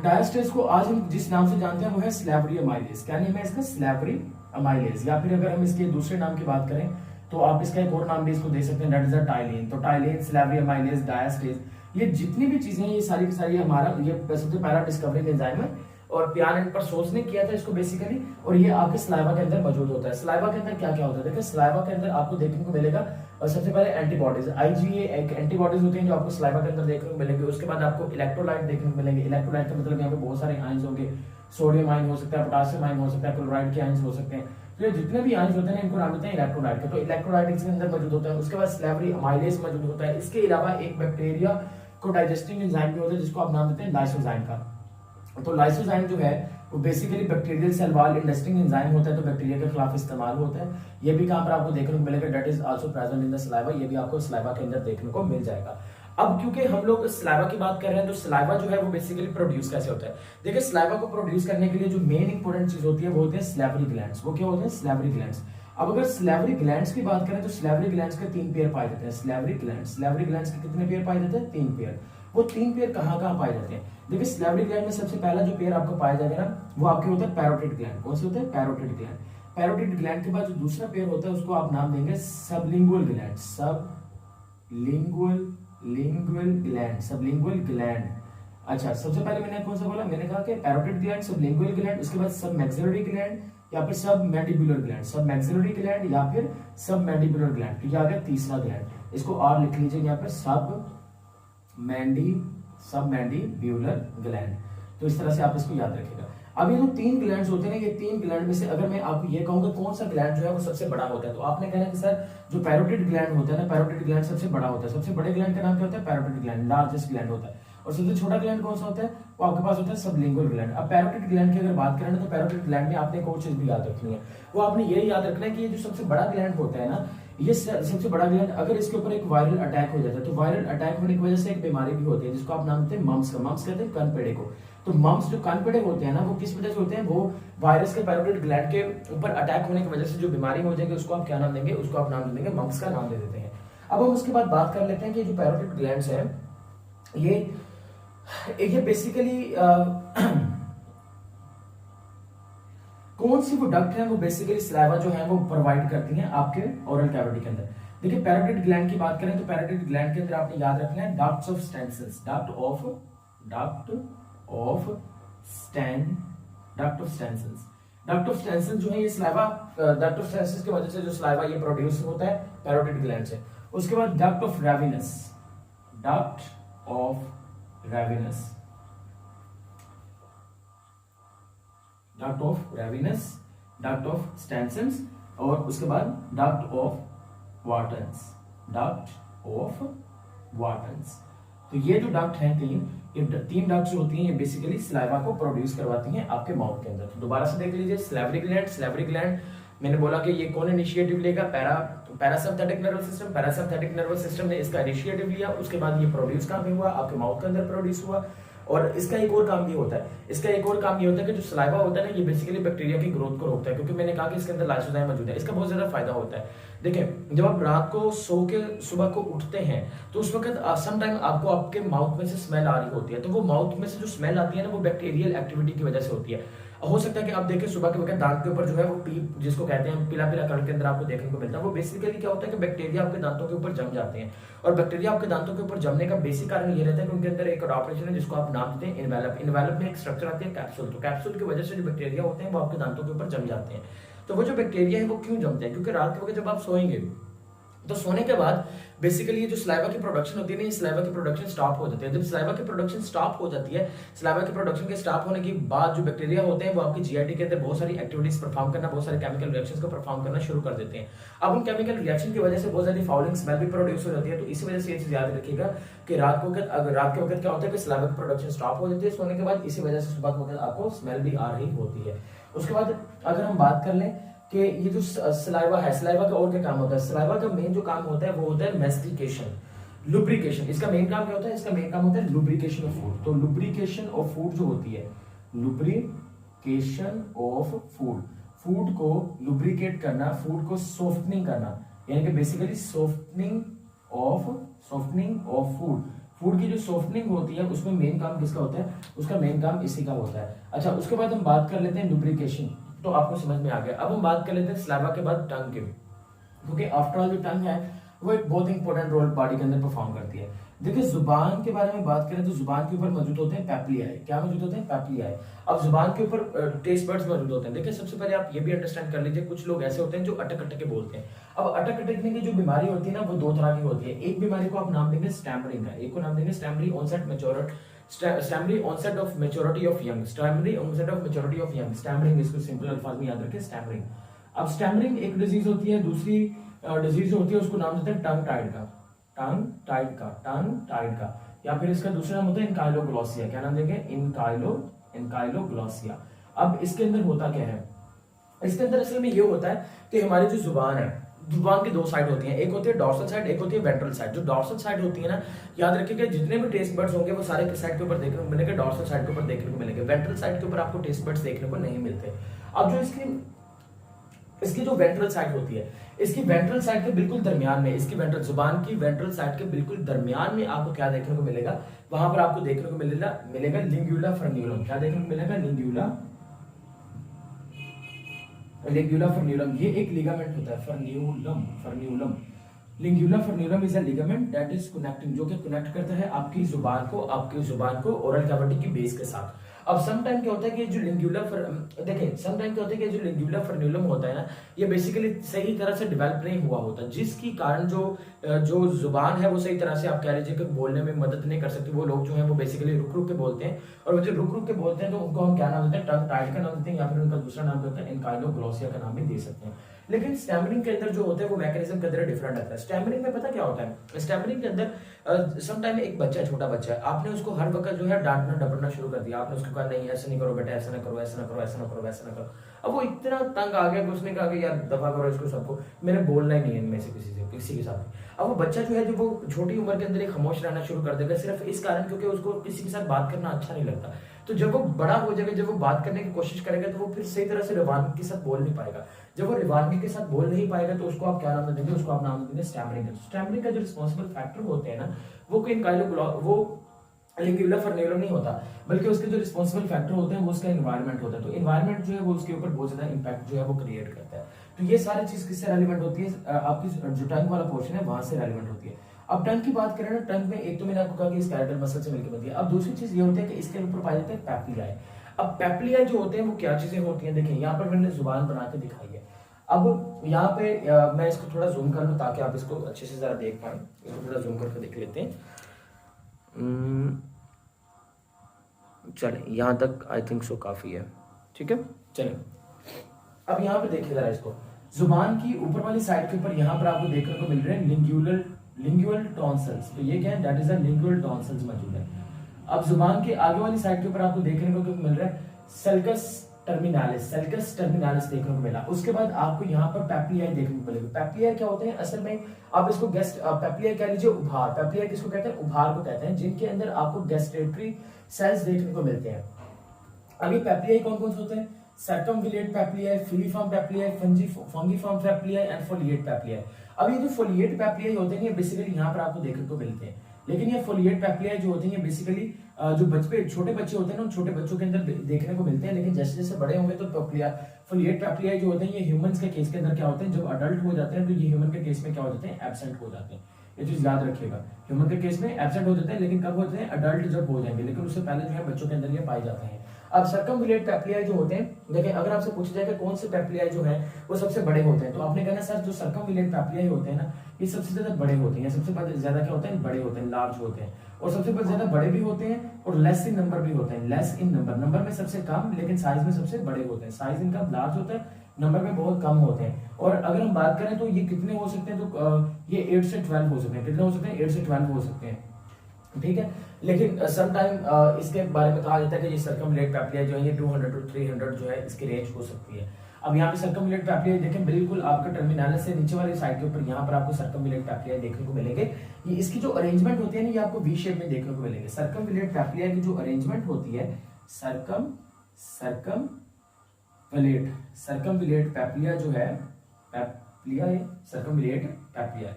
डायस्टेज को आज हम जिस नाम से जानते हैं वो है स्लैवरी अमाइलेज। क्या नेम है इसका, स्लैवरी अमाइलेज। या फिर अगर हम इसके दूसरे नाम की बात करें तो आप इसका एक और नाम भी इसको दे सकते हैं, दैट इज अ टाइलिन। तो टाइलिन, स्लैवरी अमाइलेज, डायस्टेज, ये जितनी भी चीजें हैं ये सारी की सारी हमारा ये सबसे पहला डिस्कवरिंग एंजाइम है और पियान एंड परसोज ने किया था इसको बेसिकली, और ये आपके सलाइवा के अंदर मौजूद होता है। सलाइवा के अंदर क्या क्या होता है, देखिए सलाइवा के अंदर आपको देखने को मिलेगा और सबसे पहले एंटीबॉडीज, आईजीए एक एंटीबॉडीज होती हैं जो आपको सलाइवा के अंदर देखने को मिलेंगे। उसके बाद आपको इलेक्ट्रोलाइट देखने को मिलेंगे। इलेक्ट्रोलाइट का मतलब यहाँ पे बहुत सारे आयंस होंगे, सोडियम आयन हो सकता है, पोटेशियम आयन हो सकता है, क्लोराइड के आयंस हो सकते हैं। तो ये जितने भी आयंस होते हैं इनको नाम देते हैं इलेक्ट्रोलाइट के। तो इलेक्ट्रोलाइट इसके अंदर मौजूद होता है। उसके बाद स्लैवरी अमाइलेज मौजूद होता है। इसके अलावा एक बैक्टीरिया को डाइजेस्टिंग एंजाइम भी होता है जिसको आप नाम देते हैं लाइसोजाइम का। तो लाइसोजाइम जो है वो बेसिकली बैक्टीरियल सेल वॉल इंडस्ट्रिंग एंजाइम होता है, तो बैक्टीरिया के खिलाफ इस्तेमाल होता है। ये भी काम पर आपको देखने को मिलेगा, that is also present in the saliva. ये भी आपको सलाइवा के अंदर देखने को मिल जाएगा। अब क्योंकि हम लोग सलाइवा की बात कर रहे हैं तो सलाइवा जो है वो बेसिकली प्रोड्यूस कैसे होता है। देखिए सलाइवा को प्रोड्यूस करने के लिए जो मेन इंपॉर्टेंट चीज होती है वो होती है स्लैवरी ग्लैंड्स। वो क्या होते हैं, स्लैवरी ग्लैंड्स। अब अगर स्लैवरी ग्लैंड्स की बात करें तो स्लैवरी ग्लैंड्स के 3 पेयर पाए जाते हैं। स्लैवरी ग्लैंड्स के कितने पेयर पाए जाते हैं, 3 पेयर। वो 3 पेयर कहाँ कहाँ पाए जाते हैं, देखिए स्लैवरी ग्लैंड में सबसे पहला जो पेयर आपको पाया जाएगा ना वो आपके होता है पैरोटिड ग्लैंड। कौन से होते हैं, पैरोटिड ग्लैंड। पैरोटिड ग्लैंड के बाद जो दूसरा पेयर होता है उसको आप नाम देंगे सबलिंगुअल ग्लैंड। Sublingual gland. अच्छा, सबसे पहले मैंने कौन सा बोला, मैंने कहा कि पैरोटिड ग्लैंड, सबलिंगुअल ग्लैंड, उसके बाद सब मैक्सिलरी ग्लैंड या फिर सब मैंडिबुलर ग्लैंड, सब मैक्सिलरी ग्लैंड या फिर सब मैंडिबुलर ग्लैंड। तो ये आ गया तीसरा ग्लैंड। इसको और लिख लीजिए यहाँ पे, सब मैंडिब्यूलर ग्लैंड। तो इस तरह से आप इसको याद रखिएगा। अब ये जो 3 ग्लैंड्स होते हैं ना, ये 3 ग्लैंड में से अगर मैं आपको ये कहूंगा कौन सा ग्लैंड जो है वो सबसे बड़ा होता है, तो आपने कहना कि सर जो पैरोटिड ग्लैंड होता है ना, पैरोटिड ग्लैंड सबसे बड़ा होता है। सबसे बड़े ग्लैंड का नाम क्या होता है, पैरोटिड ग्लैंड, लार्जेस्ट ग्लैंड होता है। और सबसे छोटा ग्लैंड कौन सा होता है, वो आपके पास होता है सबलिंगुअल ग्लैंड। अब पैरोटिड ग्लैंड की अगर बात करें ना तो पैरोटिड ग्लैंड में आपने एक और चीज भी याद रखनी है, वो आपने ये याद रखना है कि ये जो सबसे बड़ा ग्लैंड होता है ना, ये सबसे बड़ा ग्लैंड, अगर इसके ऊपर एक वायरल अटैक हो जाता है तो वायरल अटैक होने की वजह से एक बीमारी भी होती है जिसको आप नाम देते हैं मम्स का। मम्स कहते हैं कनपेड़े को। तो मम्स जो कनपेड़े होते हैं ना वो किस वजह से होते हैं, वो वायरस के पैरोटिड ग्लैंड के ऊपर अटैक होने की वजह से जो बीमारी हो जाएगी उसको आप क्या नाम देंगे, उसको आप नाम देंगे मम्स का नाम दे देते हैं। अब हम उसके बाद बात कर लेते हैं कि जो पैरोटिड ग्लैंड्स हैं ये बेसिकली कौन सी वो डक्ट है, वो बेसिकली सलाइवा जो है वो प्रोवाइड करती हैं आपके ओरल कैविटी के अंदर। देखिए पैरोटिड ग्लैंड की बात करें तो पैरोटिड ग्लैंड के अंदर आपने याद रखना है ducts of stencils. Duct of stencils जो है ये सलाइवा, डक्ट ऑफ स्टेंसिल्स की वजह से जो सलाइवा ये प्रोड्यूस होता है पैरोटिड ग्लैंड से। उसके बाद duct of Rivinus, duct of stencils और उसके बाद डक्ट ऑफ वाटन्स। तो ये जो डक्ट हैं तीन डक्ट्स होती हैं, ये बेसिकली सलाइवा को प्रोड्यूस करवाती हैं आपके माउथ के अंदर। तो दोबारा से देख लीजिए, स्लैवरी ग्लैंड मैंने बोला कि ये कौन इनिशिएटिव लेगा, पैरासिम्पैथेटिक नर्वस सिस्टम ने इसका इनिशिएटिव लिया। उसके बाद ये प्रोड्यूस कहाँ पे हुआ, आपके माउथ के अंदर प्रोड्यूस हुआ। और इसका एक और काम भी होता है, कि जो सलाइवा होता है ना ये बेसिकली बैक्टीरिया की ग्रोथ को रोकता है, क्योंकि मैंने कहा कि इसके अंदर लाइसोजाइम मौजूद है। इसका बहुत ज्यादा फायदा होता है। देखिए जब आप रात को सो के सुबह को उठते हैं तो उस वक्त सम टाइम आपको आपके माउथ में से स्मेल आ रही होती है, तो वो माउथ में से जो स्मेल आती है ना वो बैक्टीरियल एक्टिविटी की वजह से होती है। हो सकता है कि आप देखें सुबह के वक्त दांत के ऊपर जो है वो पीप जिसको कहते हैं पीला कलर के अंदर आपको देखने को मिलता है। वो बेसिकली क्या होता है कि बैक्टीरिया आपके दांतों के ऊपर जम जाते हैं, और बैक्टीरिया आपके दांतों के ऊपर जमने का बेसिक कारण ये रहता है कि उनके अंदर एक ऑपरेशन है जिसको आप नाम देते हैं इन्वेलप में एक स्ट्रक्चर आती है कैप्सूल। तो कैप्सूल की वजह से जो बैक्टीरिया होते हैं वो आपके दांतों के ऊपर जम जाते हैं। तो वो जो बैक्टीरिया है वो क्यों जमते हैं, क्योंकि रात के वक्त जब आप सोएंगे तो सोने के बाद बेसिकली ये जो सलाइवा की प्रोडक्शन होती है ना, ये सलाइवा की प्रोडक्शन स्टॉप हो जाती है। जब सलाइवा की प्रोडक्शन स्टॉप हो जाती है, सलाइवा की प्रोडक्शन के स्टॉप होने के बाद जो बैक्टीरिया होते हैं वो आपकी जीआईटी के अंदर बहुत सारी एक्टिविटीज परफॉर्म करना, बहुत सारे केमिकल रिएक्शंस को परफॉर्म करना शुरू कर देते हैं। अब उन केमिकल रिएक्शन की वजह से बहुत सारी फाउलिंग स्मेल भी प्रोड्यूस हो जाती है। तो इसी वजह से ये चीज याद रखिएगा कि रात के वक्त क्या होता है कि सलाइवा की प्रोडक्शन स्टॉप हो जाती है सोने के बाद, इसी वजह से सुबह के वक्त आपको स्मेल भी आ रही होती है। उसके बाद अगर हम बात कर लें कि ये जो सलाइवा है, सलाइवा का और क्या काम होता है, सलाइवा का मेन जो काम होता है वो होता है मैस्टिकेशन, लुब्रिकेशन। इसका मेन काम क्या होता है, इसका मेन काम होता है लुब्रिकेशन ऑफ फूड। तो लुब्रिकेशन ऑफ फूड जो होती है, लुब्रिकेशन ऑफ फूड, फूड को लुब्रिकेट करना, फूड को सॉफ्टनिंग करना, यानी कि basically softening of food. Food की जो सॉफ्टनिंग होती है उसमें मेन काम किसका होता है, उसका मेन काम इसी का होता है। अच्छा, उसके बाद हम बात कर लेते हैं लुब्रिकेशन, तो आपको समझ में आ गया। अब हम बात कर लेते हैं सलाइवा के बाद टंग की, क्योंकि आफ्टर ऑल जो टंग है वो एक बहुत इंपॉर्टेंट रोल बॉडी के अंदर परफॉर्म करती है। देखिए जुबान के बारे में बात करें तो जुबान के ऊपर मौजूद होते हैं पैप्लियाई। क्या मौजूद होते हैं, पैप्लियाई। अब जुबान के ऊपर टेस्ट बड्स मौजूद होते हैं। देखिए सबसे पहले आप ये भी अंडरस्टैंड कर लीजिए, कुछ लोग ऐसे होते हैं जो अटक अटक के बोलते हैं। अब अटक अटकने की जो बीमारी होती है ना, वो दो तरह की होती है। एक बीमारी को आप नाम देंगे स्टैमरिंग का, एक को नाम देंगे stammery onset of maturity of young, stammering, इसको सिंपल अल्फाज में याद रखें, स्टैमरिंग। अब स्टैमरिंग एक डिजीज होती है, दूसरी डिजीज होती है उसको नाम देते हैं टंग टाइड का, या फिर इसका दूसरा नाम होता है इनकाइलोग्लोसिया। क्या नाम देंगे, इनकाइलोग्लोसिया। अब इसके अंदर होता क्या है, इसके अंदर असल में ये होता है कि हमारी जो जुबान है, जुबान की दो साइड होती हैं, एक होती है डॉर्सल साइड, एक होती है वेंट्रल साइड। जो डॉर्सल साइड होती है ना, याद रखिएगा जितने भी टेस्ट बड्स होंगे वो सारे किस साइड के ऊपर देखने को मिलेंगे, डॉर्सल साइड के ऊपर देखने को मिलेंगे। वेंट्रल साइड के ऊपर आपको टेस्ट बड्स देखने को नहीं मिलते। अब जो इसकी जो वेंट्रल साइड होती है, इसकी वेंट्रल साइड के बिल्कुल दरमियान में, इसकी जुबान की वेंट्रल साइड के बिल्कुल दरमियान में आपको क्या देखने को मिलेगा, वहां पर आपको देखने को मिलेगा लिंगुला फर्न्यूलम। क्या देखने को मिलेगा, लिंगुला फर्न्यूलम। ये एक लिगामेंट होता है, frenulum. Lingual frenulum is a ligament that is connecting, जो कि कनेक्ट करता है आपकी जुबान को ओरल कैविटी की बेस के साथ। अब सम टाइम क्या होता है कि जो लिंगुला फर्न्यूलम होता है ना, ये बेसिकली सही तरह से डेवलप नहीं हुआ होता, जिसकी कारण जो जुबान है वो सही तरह से आप कह लीजिए कि बोलने में मदद नहीं कर सकती। वो लोग जो है वो बेसिकली रुक रुक के बोलते हैं, और वो जो रुक रुक के बोलते हैं तो उनको हम क्या नाम देते हैं, टंग टाइड का नाम देते हैं, या फिर उनका दूसरा नाम होता है इनकाइलोग्लोसिया का नाम भी दे सकते हैं। लेकिन स्टैमरिंग के अंदर जो होता है वो मैकेनिज्म के अंदर डिफरेंट आता है। स्टैमरिंग में पता क्या होता है, स्टैमरिंग के अंदर सम टाइम एक बच्चा, छोटा बच्चा है, आपने उसको हर वक्त जो है डांटना डपटना शुरू कर दिया, आपने उसको कहा नहीं ऐसा नहीं करो बेटा, ऐसा ना करो, ऐसा ना करो, ऐसा ना करो, वैसा ना करो। अब वो इतना तंग आ गया कि उसने कहा कि यार दफा करो इसको, सबको मैंने बोलना ही नहीं है इनमें से किसी के साथ। अब वो बच्चा जो है जो वो छोटी उम्र के अंदर एक खामोश रहना शुरू कर देगा, सिर्फ इस कारण क्योंकि उसको किसी के साथ बात करना अच्छा नहीं लगता। तो जब वो बड़ा हो जाएगा, जब वो बात करने की कोशिश करेगा तो वो फिर सही तरह से रवानगी के साथ बोल नहीं पाएगा। जब वो रवानगी के साथ बोल नहीं पाएगा तो उसको आप क्या नाम देंगे, उसको आप नाम देंगे स्टैमरिंग। स्टैमरिंग का जो रिस्पॉन्सिबल फैक्टर होते हैं ना, वो लिंगुला फर्न्यूलम नहीं होता, बल्कि उसके जो रिस्पॉन्सिबल फैक्टर होते हैं वो उसका एनवायरनमेंट होता है। तो एनवायरनमेंट जो है वो उसके ऊपर बहुत ज्यादा इंपैक्ट जो है वो क्रिएट करता है। तो ये सारी चीज किससे रेलिवेंट होती है, आपकी जो टंग वाला पोर्शन है वहां से रेलिवेंट होती है। अब टंग की बात करें ना, टंग में एक तो मैंने आपको कहा कि स्कैलेटल मसल से मिलकर बनती है। अब दूसरी चीज ये होती है कि इसके ऊपर पाए जाते हैं पैप्लियाई। अब पैप्लियाई जो होते हैं वो क्या चीजें होती हैं, देखिए यहाँ पर मैंने जुबान बना के दिखाई है। अब यहाँ पे मैं इसको थोड़ा जूम कर लूं ताकि आप इसको अच्छे से जरा देख पाए। इसको थोड़ा जूम करके देख लेते हैं। चले यहाँ तक आई थिंक सो काफी है, ठीक है। चले अब यहाँ पे देखिए जरा इसको, जुबान की ऊपर वाली साइड के ऊपर यहाँ पर आपको देखने को मिल रहे हैं लिंगुअल टॉन्सिल्स। तो ये क्या है, that is a lingual tonsils मौजूद है। अब जुबान के आगे वाली साइड के ऊपर आपको देखने को मिल रहा है सल्कस टर्मिनालिस देखने को मिला। उसके बाद आपको यहाँ पर पैप्लियाई देखने को मिलेगा। पैप्लियाई क्या होते हैं, असल में आप इसको पैप्लियाई कह लीजिए उभार। पैप्लियाई किसको कहते हैं, उभार को कहते हैं, जिनके अंदर आपको गैस्ट्रेटरी सेल्स देखने को मिलते हैं। अभी पैप्लियाई कौन कौन से होते हैं, सर्कमविलेट पैप्लियाई, फिलीफॉर्म पैप्लियाई, फंगीफॉर्म पैप्लियाई एंड फोलिएट पैप्लियाई। अब ये जो फोलिएट पैप्लियाई होते हैं ये बेसिकली यहाँ पर आपको देखने को मिलते हैं। लेकिन ये फोलिएट पैप्लियाई जो होते हैं ये बेसिकली जो छोटे बच्चे होते हैं ना, उन छोटे बच्चों के अंदर देखने को मिलते हैं। लेकिन जैसे जैसे बड़े होंगे तो फोलिएट पैप्लियाई जो होते हैं ये ह्यूमंस के केस के अंदर क्या होते हैं, जब अडल्ट हो जाते हैं तो ये ह्यूमन के केस में क्या हो जाते हैं, एब्सेंट हो जाते हैं। ये चीज याद रखिएगा, ह्यूमन के केस में एब्सेंट हो जाते हैं, लेकिन कब होते हैं, अडल्ट जब हो जाएंगे। लेकिन उससे पहले जो है बच्चों के अंदर ये पाए जाते हैं। अब सर्कमविलेट पैप्लियाई जो होते हैं, देखें अगर आपसे पूछा जाए कि कौन से पैप्लियाई जो है वो सबसे बड़े होते हैं, तो आपने कहना सर जो सर्कमविलेट पैप्लियाई होते हैं ना ये सबसे ज्यादा बड़े होते हैं, सबसे ज्यादा क्या होते हैं, बड़े होते हैं, लार्ज होते हैं, और सबसे ज्यादा बड़े भी होते हैं और लेस इन नंबर भी होते हैं। लेस इन नंबर, नंबर में सबसे कम लेकिन साइज में सबसे बड़े होते हैं। साइज इनका लार्ज होता है, नंबर में बहुत कम होते हैं। और अगर हम बात करें तो ये कितने हो सकते हैं, तो ये 8 से 12 हो सकते हैं। कितने हो सकते हैं, 8 से 12 हो सकते हैं, ठीक है। लेकिन समटाइम इसके बारे में कहा जाता है कि ये सर्कमविलेट पैप्लियाई जो है ये 200 to 300 जो है इसकी रेंज हो सकती है। अब यहाँ पे सर्कमविलेट पैप्लियाई देखें, बिल्कुल आपके टर्मिनल से नीचे वाली साइड के ऊपर यहाँ पर आपको सर्कमविलेट पैप्लियाई देखने को मिलेंगे। ये इसकी जो अरेंजमेंट होती है ना ये आपको वी शेप में देखने को मिलेंगे। सर्कमविलेट पैप्लियाई की जो अरेंजमेंट होती है, सर्कमविलेट पैप्लिया जो है, सर्कमविलेट पैप्लिया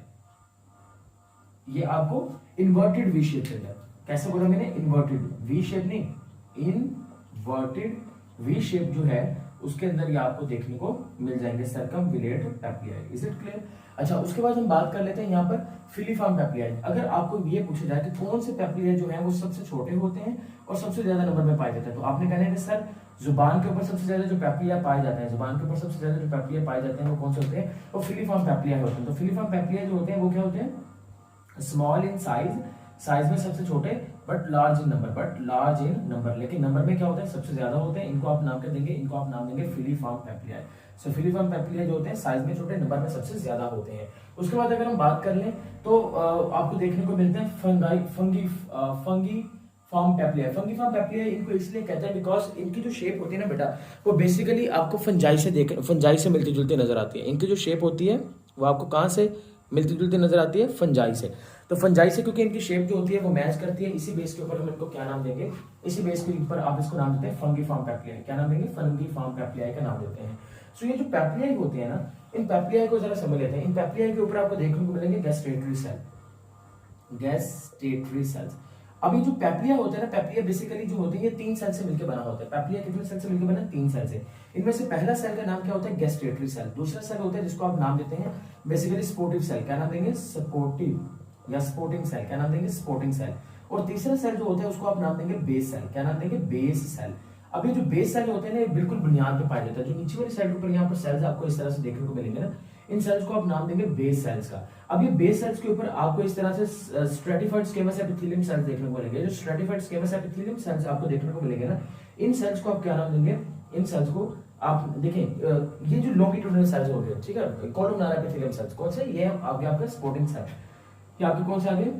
ये आपको इन्वर्टेड वी शेप में, कैसे बोला मैंने, इन्वर्टेड वी शेप नहीं, इनवर्टेड वी शेप जो है उसके अंदर ये आपको देखने को मिल जाएंगे circumvallate papillae. Is it clear? अच्छा, उसके बाद हम बात कर लेते हैं यहाँ पर फिलीफॉर्म पैप्लियाई। अगर आपको ये पूछा जाए कि कौन से पैप्लियाई जो है वो सबसे छोटे होते हैं और सबसे ज्यादा नंबर में पाए जाते हैं, तो आपने कहना है कि सर जुबान के ऊपर सबसे ज्यादा जो पैप्लिया पाए जाते हैं, जुबान के ऊपर सबसे ज्यादा जो पैप्लिया पाए जाते हैं वो कौन से होते हैं, वो फिलीफॉर्म पैप्लिया होते हैं। तो फिलीफॉर्म पैप्लिया जो होते हैं वो क्या होते हैं, स्मॉल इन साइज में सबसे छोटे, बट लार्ज इन नंबर, लेकिन नंबर में क्या होता है, सबसे ज्यादा होते हैं। इनको आप नाम क्या देंगे, इनको आप नाम देंगे फिलीफॉर्म पैप्लियाई। सो फिलीफॉर्म पैप्लियाई जो होते हैं साइज में छोटे, नंबर में सबसे ज्यादा होते हैं। उसके बाद अगर हम बात कर लें तो आपको देखने को मिलते हैं फंगीफॉर्म पैप्लियाई। फंगीफॉर्म पैप्लियाई इनको इसलिए कहते हैं बिकॉज इनकी जो शेप होती है ना बेटा, वो बेसिकली आपको फंजाई से मिलती जुलती नजर आती है। इनकी जो शेप होती है वो आपको कहाँ से मिलती जुलती नजर आती है, फंजाई से। तो फंजाई से क्योंकि इनकी शेप जो होती है वो मैच करती है, इसी बेस के ऊपर हम इनको क्या नाम देंगे, इसी बेस के ऊपर आप इसको नाम देते हैं फंगीफॉर्म पैप्लियाई। क्या नाम देंगे, फंगीफॉर्म पैप्लियाई का नाम देते हैं। सो ये जो पैप्लियाई होते हैं ना, इन पैप्लियाई को जरा समझ लेते हैं। इन पैप्लियाई के ऊपर आपको देखने को मिलेंगे गैस्ट्रेटरी सेल्स। अब ये जो पैप्लिया होता है ना, पैप्लिया बेसिकली जो होती है ये 3 सेल से मिलकर बना होता है। पैप्लिया कितने सेल से मिलकर बना है, 3 सेल से। इनमें से पहला सेल का नाम क्या होता है, गैस्ट्रेटरी सेल। दूसरा सेल होता है जिसको आप नाम देते हैं बेसिकली स्पोर्टिव सेल। क्या नाम देंगे, सपोर्टिव या स्पोर्टिंग सेल। क्या नाम देंगे, स्पोर्टिंग सेल। और तीसरा सेल जो होता है उसको आप नाम देंगे बेस सेल। क्या नाम देंगे, बेस सेल। अब ये जो बेस सेल होते हैं ना ये बिल्कुल बुनियाद पे पाया जाता है। जो नीचे वाली साइड पर यहाँ पर सेल्स आपको इस तरह से देखने को मिलेंगे ना, इन सेल्स को आप नाम देंगे बेस सेल्स का। अब ये बेस सेल्स के ऊपर आपको इस तरह से स्ट्रेटिफाइड स्क्वेमस एपिथेलियम सेल्स देखने को मिलेंगे। जो स्ट्रेटिफाइड स्क्वेमस एपिथेलियम सेल्स आपको देखने को मिलेंगे ना, इन सेल्स को आप क्या नाम देंगे, इन सेल्स को आप देखें, ये जो लॉन्गिट्यूडिनल सेल्स हो गए, ठीक है, कोलुमनार एपिथेलियम सेल्स कौन से, ये आगे आपका स्पोर्टिंग सेल। ये आपके कौन से आ गए,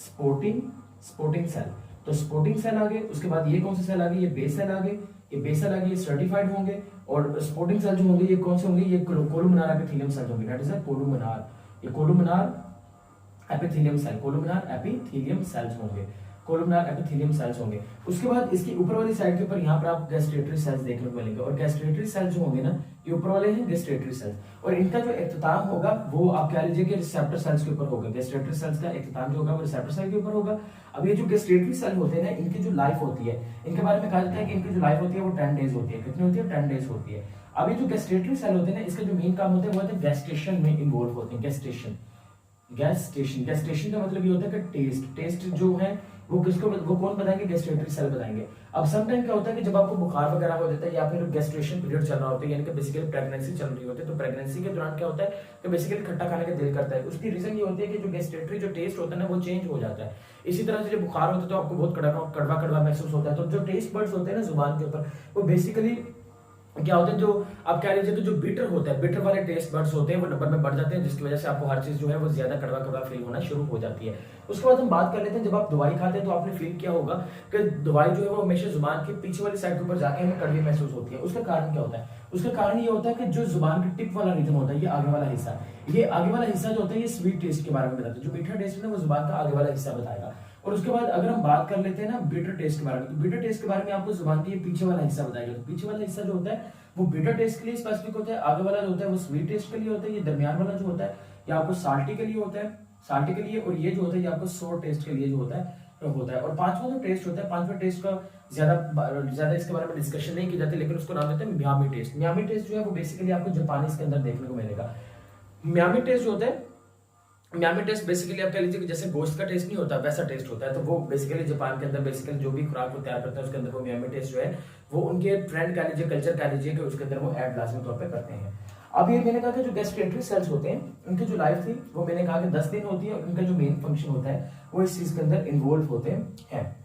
स्पोर्टिंग सेल। तो स्पोर्टिंग सेल आ गए। उसके बाद ये कौन से सेल आ गए, ये बेस सेल आ गए। ये बेस सेल आ गए, ये स्ट्रेटिफाइड होंगे। और स्पोर्टिंग सेल जो होंगे ये कौन से होंगे, ये कोलुमनार एपिथेलियम सेल होंगे। दैट इज अ कोलुमनार, ये columnar epithelium cell, columnar epithelium cells होंगे, कोलुमनार एपिथेलियम सेल्स होंगे। उसके बाद इसकी ऊपर वाली साइड के ऊपर यहाँ पर आप गैस्ट्रेटरी सेल्स देखने को मिलेंगे। और गैस्ट्रेटरी सेल्स जो होंगे ना, ये ऊपर वाले हैं गैस्ट्रेटरी सेल्स। और इनका जो इख्तिताम होगा वो आप कह लीजिए कि रिसेप्टर सेल्स के ऊपर होगा। गैस्ट्रेटरी सेल्स का इख्तिताम जो होगा वो रिसेप्टर सेल के ऊपर होगा। अब ये जो गैस्ट्रेटरी सेल होते हैं ना, इनकी जो लाइफ होती है, इनके बारे में कहा जाता है कि इनकी जो लाइफ होती है वो 10 डेज होती है। कितनी होती है, 10 डेज होती है। अब ये जो गैस्ट्रेटरी सेल होते हैं ना, इसका जो मेन काम होता है वो होता है गैस्ट्रेशन में इन्वॉल्व होते हैं। गैस्ट्रेशन का मतलब ये होता है कि टेस्ट जो है वो कौन बताएंगे, गैस्ट्रेटरी सेल बताएंगे। अब सम टाइम क्या होता है कि जब आपको बुखार वगैरह हो जाता है या फिर गैस्ट्रेशन पीरियड चल रहा होता है, यानी कि बेसिकली प्रेगनेंसी चल रही होती है, तो प्रेगनेंसी के दौरान क्या होता है कि बेसिकली खट्टा खाने का दिल करता है। उसकी रीजन ये होती है कि जो गैस्ट्रेटरी जो टेस्ट होता है ना वो चेंज हो जाता है। इसी तरह से जब बुखार होता है तो आपको बहुत कड़वा महसूस होता है। तो जो टेस्ट बर्ड्स होते हैं ना जुबान के ऊपर, वो बेसिकली क्या होते हैं, जो आप कह लीजिए कि जो बिटर होता है, बिटर वाले टेस्ट बर्ड्स होते हैं वो नंबर में बढ़ जाते हैं, जिसकी वजह से आपको हर चीज जो है वो ज्यादा कड़वा फील होना शुरू हो जाती है। उसके बाद हम बात कर लेते हैं, जब आप दवाई खाते हैं तो आपने फील किया होगा कि दवाई जो है वो हमेशा जुबान के पीछे वाली साइड के ऊपर जाके हमें कड़वी महसूस होती है। उसका कारण क्या होता है, उसका कारण ये होता है कि जो जुबान के टिप वाला रीजन होता है, ये आगे वाला हिस्सा, ये आगे वाला हिस्सा जो होता है ये स्वीट टेस्ट के बारे में बताता है। जो मीठा टेस्ट है ना वो जुबान का आगे वाला हिस्सा बताएगा। और उसके बाद अगर हम बात कर लेते हैं ना बिटर टेस्ट के बारे में, तो बिटर टेस्ट के बारे में आपको जुबान के पीछे वाला हिस्सा बताएगा। तो पीछे वाला हिस्सा जो होता है वो बिटर टेस्ट के लिए स्पेसिफिक होता है, आगे वाला जो होता है वो स्वीट टेस्ट के लिए होता है, ये दरमियान वाला जो होता है ये आपको साल्टी के लिए होता है, साल्टी के लिए, और ये जो होता है ये आपको सोर टेस्ट के लिए जो होता है। और पांचवा जो टेस्ट होता है, पांचवा टेस्ट का ज्यादा इसके बारे में डिस्कशन नहीं की जाती, लेकिन उसको नाम देते हैं म्यामी टेस्ट। म्यामी टेस्ट जो है वो बेसिकली आपको जापानीज के अंदर देखने को मिलेगा। म्यामी टेस्ट जो होता है मियामी टेस्ट बेसिकली आप कह लीजिए कि जैसे गोश्त का टेस्ट नहीं होता वैसा टेस्ट होता है, तो वो बेसिकली जापान के अंदर बेसिकली जो भी खुराक को तैयार करते हैं उसके अंदर वो मियामी टेस्ट जो है वो उनके ट्रेंड कह लीजिए, कल्चर कह लीजिए कि उसके अंदर वो ऐड लाजमी तौर पर करते हैं। अब ये मैंने कहा कि जो गैस्ट्रेटरी सेल्स होते हैं उनकी जो लाइफ थी वो मैंने कहा कि 10 दिन होती है और उनका जो मेन फंक्शन होता है वो इस चीज के अंदर इन्वॉल्व होते हैं।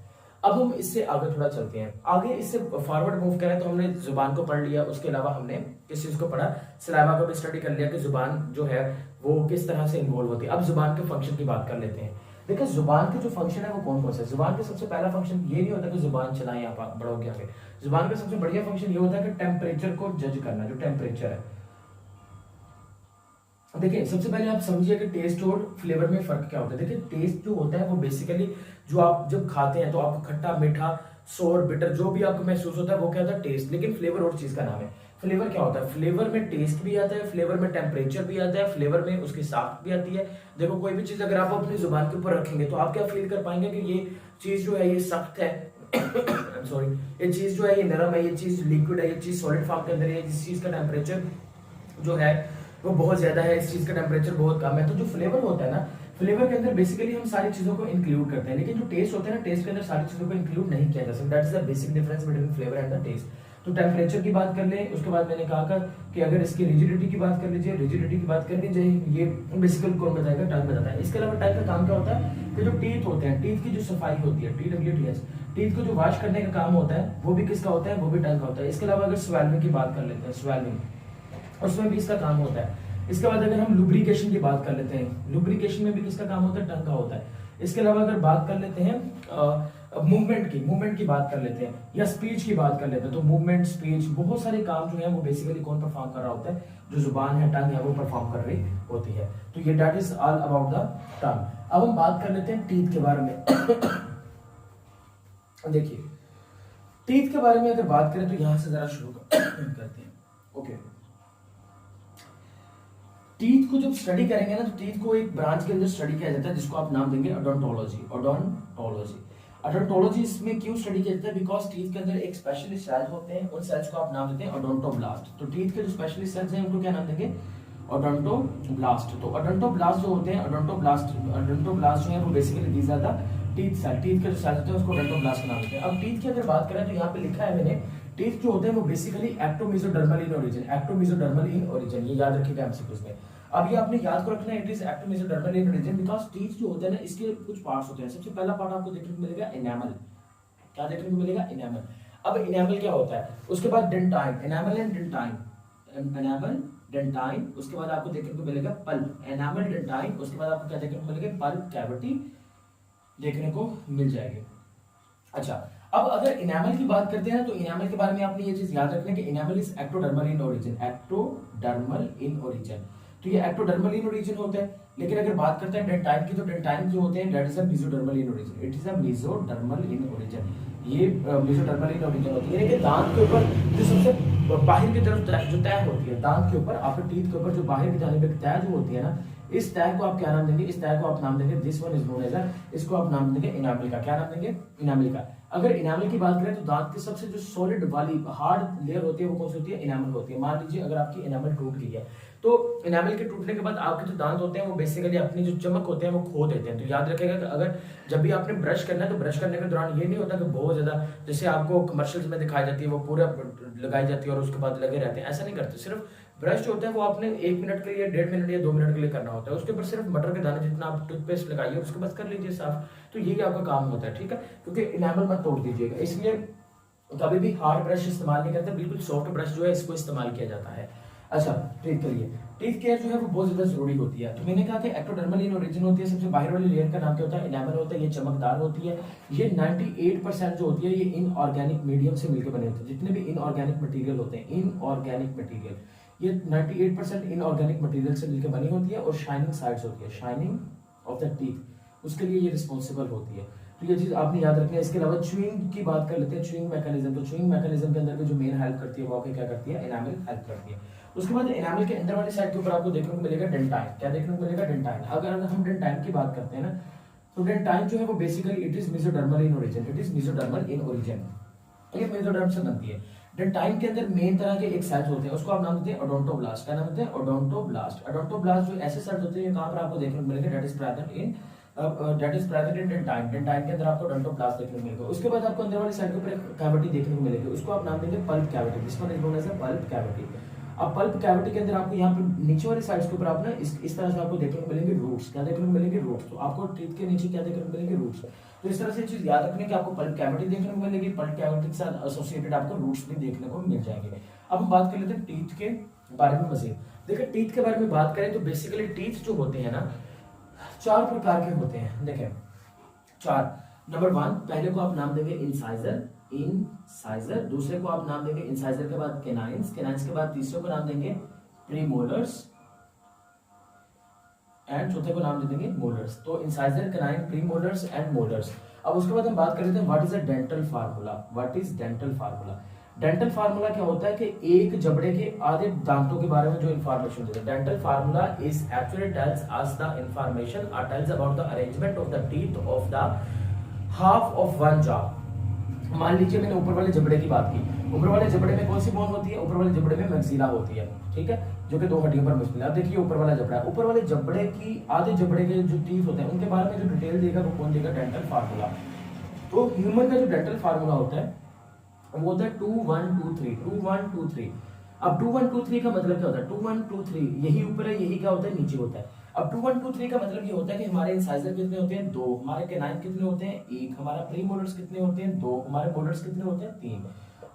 अब हम इससे आगे थोड़ा चलते हैं, आगे इससे फॉरवर्ड मूव करें तो हमने जुबान को पढ़ लिया, उसके अलावा हमने किस चीज को पढ़ा, सलाइवा को भी स्टडी कर लिया कि जुबान जो है वो किस तरह से इन्वॉल्व होती है। अब जुबान के फंक्शन की बात कर लेते हैं। देखिए जुबान के जो फंक्शन है वो कौन कौन से है। जुबान का सबसे पहला फंक्शन ये नहीं होता कि जुबान चलाएं आप बढ़ोगे आगे। जुबान का सबसे बढ़िया फंक्शन ये होता है कि टेम्परेचर को जज करना, जो टेम्परेचर है। देखिए सबसे पहले आप समझिए कि टेस्ट और फ्लेवर में फर्क क्या होता है। देखिए टेस्ट जो होता है वो बेसिकली जो आप जब खाते हैं तो आपको खट्टा मीठा सोर बिटर जो भी आपको महसूस होता है वो क्या होता है टेस्ट। लेकिन फ्लेवर और चीज का नाम है। फ्लेवर क्या होता है, फ्लेवर में टेस्ट भी आता है, फ्लेवर में टेम्परेचर भी आता है, फ्लेवर में उसकी साख्त भी आती है। देखो कोई भी चीज अगर आप अपनी जुबान के ऊपर रखेंगे तो आप क्या फील कर पाएंगे कि ये चीज जो है ये सख्त है सॉरी, ये चीज जो है ये नरम है, ये चीज लिक्विड है, ये चीज सॉलिड फॉर्म के अंदर है, इस चीज का टेम्परेचर जो है वो बहुत ज्यादा है, इस चीज का टेम्परेचर बहुत कम है। तो जो फ्लेवर होता है ना, फ्लेवर के अंदर बेसिकली हम सारी चीजों को इंक्लूड करते हैं, लेकिन जो टेस्ट होता है ना, टेस्ट के अंदर सारी चीजों को इंक्लूड नहीं किया जा सकता। That is the basic difference between flavour and the taste. तो टेम्परेचर की बात कर लें, उसके बाद मैंने कहा कि अगर इसकी रिजिडिटी की बात कर लीजिए, रिजिडिटी की बात कर लीजिए, ये बेसिकली कौन बताएगा, टंग बताता है। इसके अलावा टंग का काम क्या होता है कि जो टीथ होते हैं, टीथ की जो सफाई होती है, TWTH, टीथ को जो वॉश करने का काम होता है वो भी किसका होता है, वो भी टंग का होता है। इसके अलावा अगर स्वेलमिंग की बात कर लेते हैं, स्वेलमिंग उसमें भी इसका काम होता है। इसके बाद अगर हम लुब्रिकेशन की बात कर लेते हैं, लुब्रिकेशन में भी किसका काम होता है, टंग का होता है। इसके अलावा अगर बात कर लेते हैं मूवमेंट की बात कर लेते हैं या स्पीच की बात कर लेते हैं, तो मूवमेंट, स्पीच, बहुत सारे काम जो है वो बेसिकली कौन परफॉर्म कर रहा होता है, जो जुबान है, टंग है, वो परफॉर्म कर रही होती है। तो ये that is all about the tongue. अब हम बात कर लेते हैं टीथ के बारे में देखिए टीथ के बारे में अगर बात करें तो यहां से जरा शुरू करते हैं। ओके, टीथ को जब स्टडी करेंगे ना तो टीथ को एक ब्रांच के अंदर स्टडी किया जाता है जिसको आप नाम देंगे ओडोंटोलॉजी। ओडोंटोलॉजी ओडोंटोलॉजी इसमें क्यों स्टडी किया जाता है, बिकॉज टीथ के अंदर एक स्पेशलिस्ट सेल्स होते हैं, उन सेल्स को आप नाम देते हैं ओडोंटोब्लास्ट। तो टीथ के जो स्पेशलिस्ट सेल्स हैं उनको क्या नाम देंगे, ओडोंटोब्लास्ट। तो ओडोंटोब्लास्ट जो होते हैं, ओडोंटोब्लास्ट जो है वो basically these are the teeth cell, teeth के जो सेल्स होते हैं उसको ओडोंटोब्लास्ट का नाम देते हैं। अब टीथ की अगर बात करें तो यहाँ पे लिखा है मैंने, टीथ जो होते हैं वो basically ectomesodermal in origin, ectomesodermal in origin, ये याद रखिएगा एमसीक्यूज में। अब ये आपने याद को रखना है, it is ectomesodermal in origin because teeth जो होते हैं ना इसके कुछ पार्ट्स होते हैं। सबसे पहला पार्ट आपको देखने को मिलेगा एनामल, क्या देखने को मिलेगा, एनामल। अब एनामल क्या होता है, उसके बाद dentine, enamel and dentine, enamel dentine, उसके बाद आपको देखने को मिलेगा पल्प, एनामल डेंटाइन, उसके बाद आपको क्या देखने को मिलेगा, पल्प कैविटी देखने को मिल जाएगी। अच्छा, अब अगर इनेमल की बात करते हैं तो इनेमल के बारे में आपने ये चीज याद रखना है कि enamel is ectodermal in origin, ectodermal in origin. तो ये एक्टोडर्मल इन ओरिजिन होता है। लेकिन अगर बात करते हैं डेंटाइन की, तो डेंटाइन जो होते हैं that is a mesodermal in origin, it is a mesodermal in origin, ये मेसोडर्मल इन ओरिजिन होती है। यानी कि दांत के ऊपर जो सबसे बाहर की तरफ जो तह होती है, दांत के ऊपर, आपके टीथ के ऊपर जो बाहर की जानिब एक तह जो होती है ना, इस तह को आप क्या नाम देंगे, इस तह को आप नाम देंगे, this one is known as, इसको आप नाम देंगे इनामल का। क्या नाम देंगे, इनामल का। अगर इनामल की बात करें तो दांत की सबसे जो सॉलिड वाली हार्ड लेयर होती है वो कौन सी होती है, इनामल होती है। मान लीजिए अगर आपकी इनामल टूट गई है तो इनामल के टूटने के बाद आपके जो दांत होते हैं वो बेसिकली अपनी जो चमक होते हैं वो खो देते हैं। तो याद रखेगा कि अगर जब भी आपने ब्रश करना है तो ब्रश करने के दौरान ये नहीं होता कि बहुत ज्यादा, जैसे आपको कमर्शियल्स में दिखाई जाती है वो पूरा लगाई जाती है और उसके बाद लगे रहते हैं, ऐसा नहीं करते। सिर्फ ब्रश जो होता है वो आपने 1 मिनट के लिए, 1.5 मिनट या 2 मिनट के लिए करना होता है। उसके ऊपर सिर्फ मटर के दाने जितना आप टूथपेस्ट लगाइए उसके बाद कर लीजिए साफ। तो यही आपका काम होता है, ठीक है, क्योंकि इनामल मत तोड़ दीजिएगा। इसलिए कभी भी हार्ड ब्रश इस्तेमाल नहीं करते, बिल्कुल सॉफ्ट ब्रश जो है इसको इस्तेमाल किया जाता है। अच्छा, टीथ करिए, टीथ केयर जो है वो बहुत ज्यादा जरूरी होती है। तो मैंने कहा कि एक्टोडर्मल इन ओरिजिन होती है, सबसे बाहर वाली लेयर का नाम क्या होता है, इनामल होता है। ये चमकदार होती है। ये 98% जो होती है ये इनऑर्गेनिक मीडियम से मिलकर बने होते हैं। जितने भी इनऑर्गेनिक मटेरियल होते हैं, इनऑर्गेनिक मटेरियल, ये 98% इनऑर्गेनिक मटेरियल से मिलकर बनी होती है। और शाइनिंग साइड्स होती है, शाइनिंग ऑफ द टीथ, उसके लिए ये रिस्पॉन्सिबल होती है। तो ये चीज आपने याद रखनी है। इसके अलावा च्यूइंग की बात कर लेते हैं, च्यूइंग मैकेनिज्म। तो च्यूइंग मैकेनिज्म के अंदर भी जो मेन हेल्प करती है वो आपके क्या करती है, एनामल हेल्प करती है। उसके बाद एनामल के अंदर वाली साइड के ऊपर आपको देखने को मिलेगा डेंटाइन। क्या देखने को मिलेगा, डेंटाइन। अगर हम डेंटाइन की बात करते हैं ना तो डेंटाइन जो है वो basically it is mesodermal in origin, it is mesodermal in origin, ये मेसोडर्म से बनती है। डेंटाइन के अंदर मेन तरह के एक सेल्स होते हैं, उसको आप नाम देते हैं ओडोंटोब्लास्ट। क्या नाम देते हैं? ओडोंटोब्लास्ट। ओडोंटोब्लास्ट जो ऐसे सेल्स होते हैं कहां पर आपको देखने को मिलेंगे? That is present in dentine. Dentine के अंदर आपको ओडोंटोब्लास्ट देखने को मिलेगा। उसके बाद आपको अंदर वाली साइड के ऊपर एक कैविटी देखने को मिलेगी, उसको आप नाम देंगे pulp cavity. This one is known as a pulp cavity. अब पल्प कैविटी के अंदर आपको यहाँ पे नीचे वाली साइड्स के ऊपर आप ना इस तरह से आपको देखने को मिलेंगे रूट्स। क्या देखने को मिलेंगे? रूट्स। तो आपको टीथ के नीचे क्या देखने को मिलेंगे? रूट्स। तो इस तरह से चीज याद रखने की आपको पल्प कैविटी देखने को मिलेगी, पल्प कैविटी के साथ एसोसिएटेड आपको रूट्स भी देखने को मिल जाएंगे। अब हम बात कर लेते हैं टीथ के बारे में मजीद। देखिए टीथ के बारे में बात करें तो बेसिकली टीथ जो होते हैं ना 4 प्रकार के होते हैं। देखें 4। नंबर 1 पहले को आप नाम देंगे इंसाइजर, इंसाइजर। दूसरे को आप नाम देंगे इंसाइजर के बाद केनाइंस, केनाइंस के बाद तीसरे को नाम देंगे प्रीमोलर्स एंड चौथे को नाम दे देंगे मोलर्स। तो incisor, canine, premolars and molars. अब उसके बाद हम बात कर लेते हैं what is a dental formula. What is dental formula? Dental formula क्या होता है कि एक जबड़े के आधे दांतों के बारे में जो इंफॉर्मेशन देता है। Dental formula is actually tells us the information और tells about the arrangement of the teeth of the half of one jaw. मान लीजिए मैंने ऊपर वाले जबड़े की बात की, ऊपर वाले जबड़े में कौन सी बोन होती है? ऊपर वाले जबड़े में मैक्सिला होती है, ठीक है, जो कि 2 हड्डियों पर मुश्किल है। अब देखिए ऊपर वाला जबड़ा, ऊपर वाले जबड़े की आधे जबड़े के जो टीथ होते हैं उनके बारे में जो डिटेल देगा वो कौन देगा? Dental formula. तो ह्यूमन का जो डेंटल फार्मूला होता है वो होता है 2 1 2 3, 2 1 2 3। अब 2 1 2 3 का मतलब क्या होता है? 2 1 2 3 यही ऊपर है, यही क्या होता है? नीचे होता है। अब 2 1 2 3 का मतलब ये होता है कि हमारे इंसाइजर कितने होते हैं? 2। हमारे केनाइन कितने होते हैं? 1। हमारा प्रीमोलर्स कितने होते हैं? 2। हमारे मोलर्स कितने होते हैं? 3।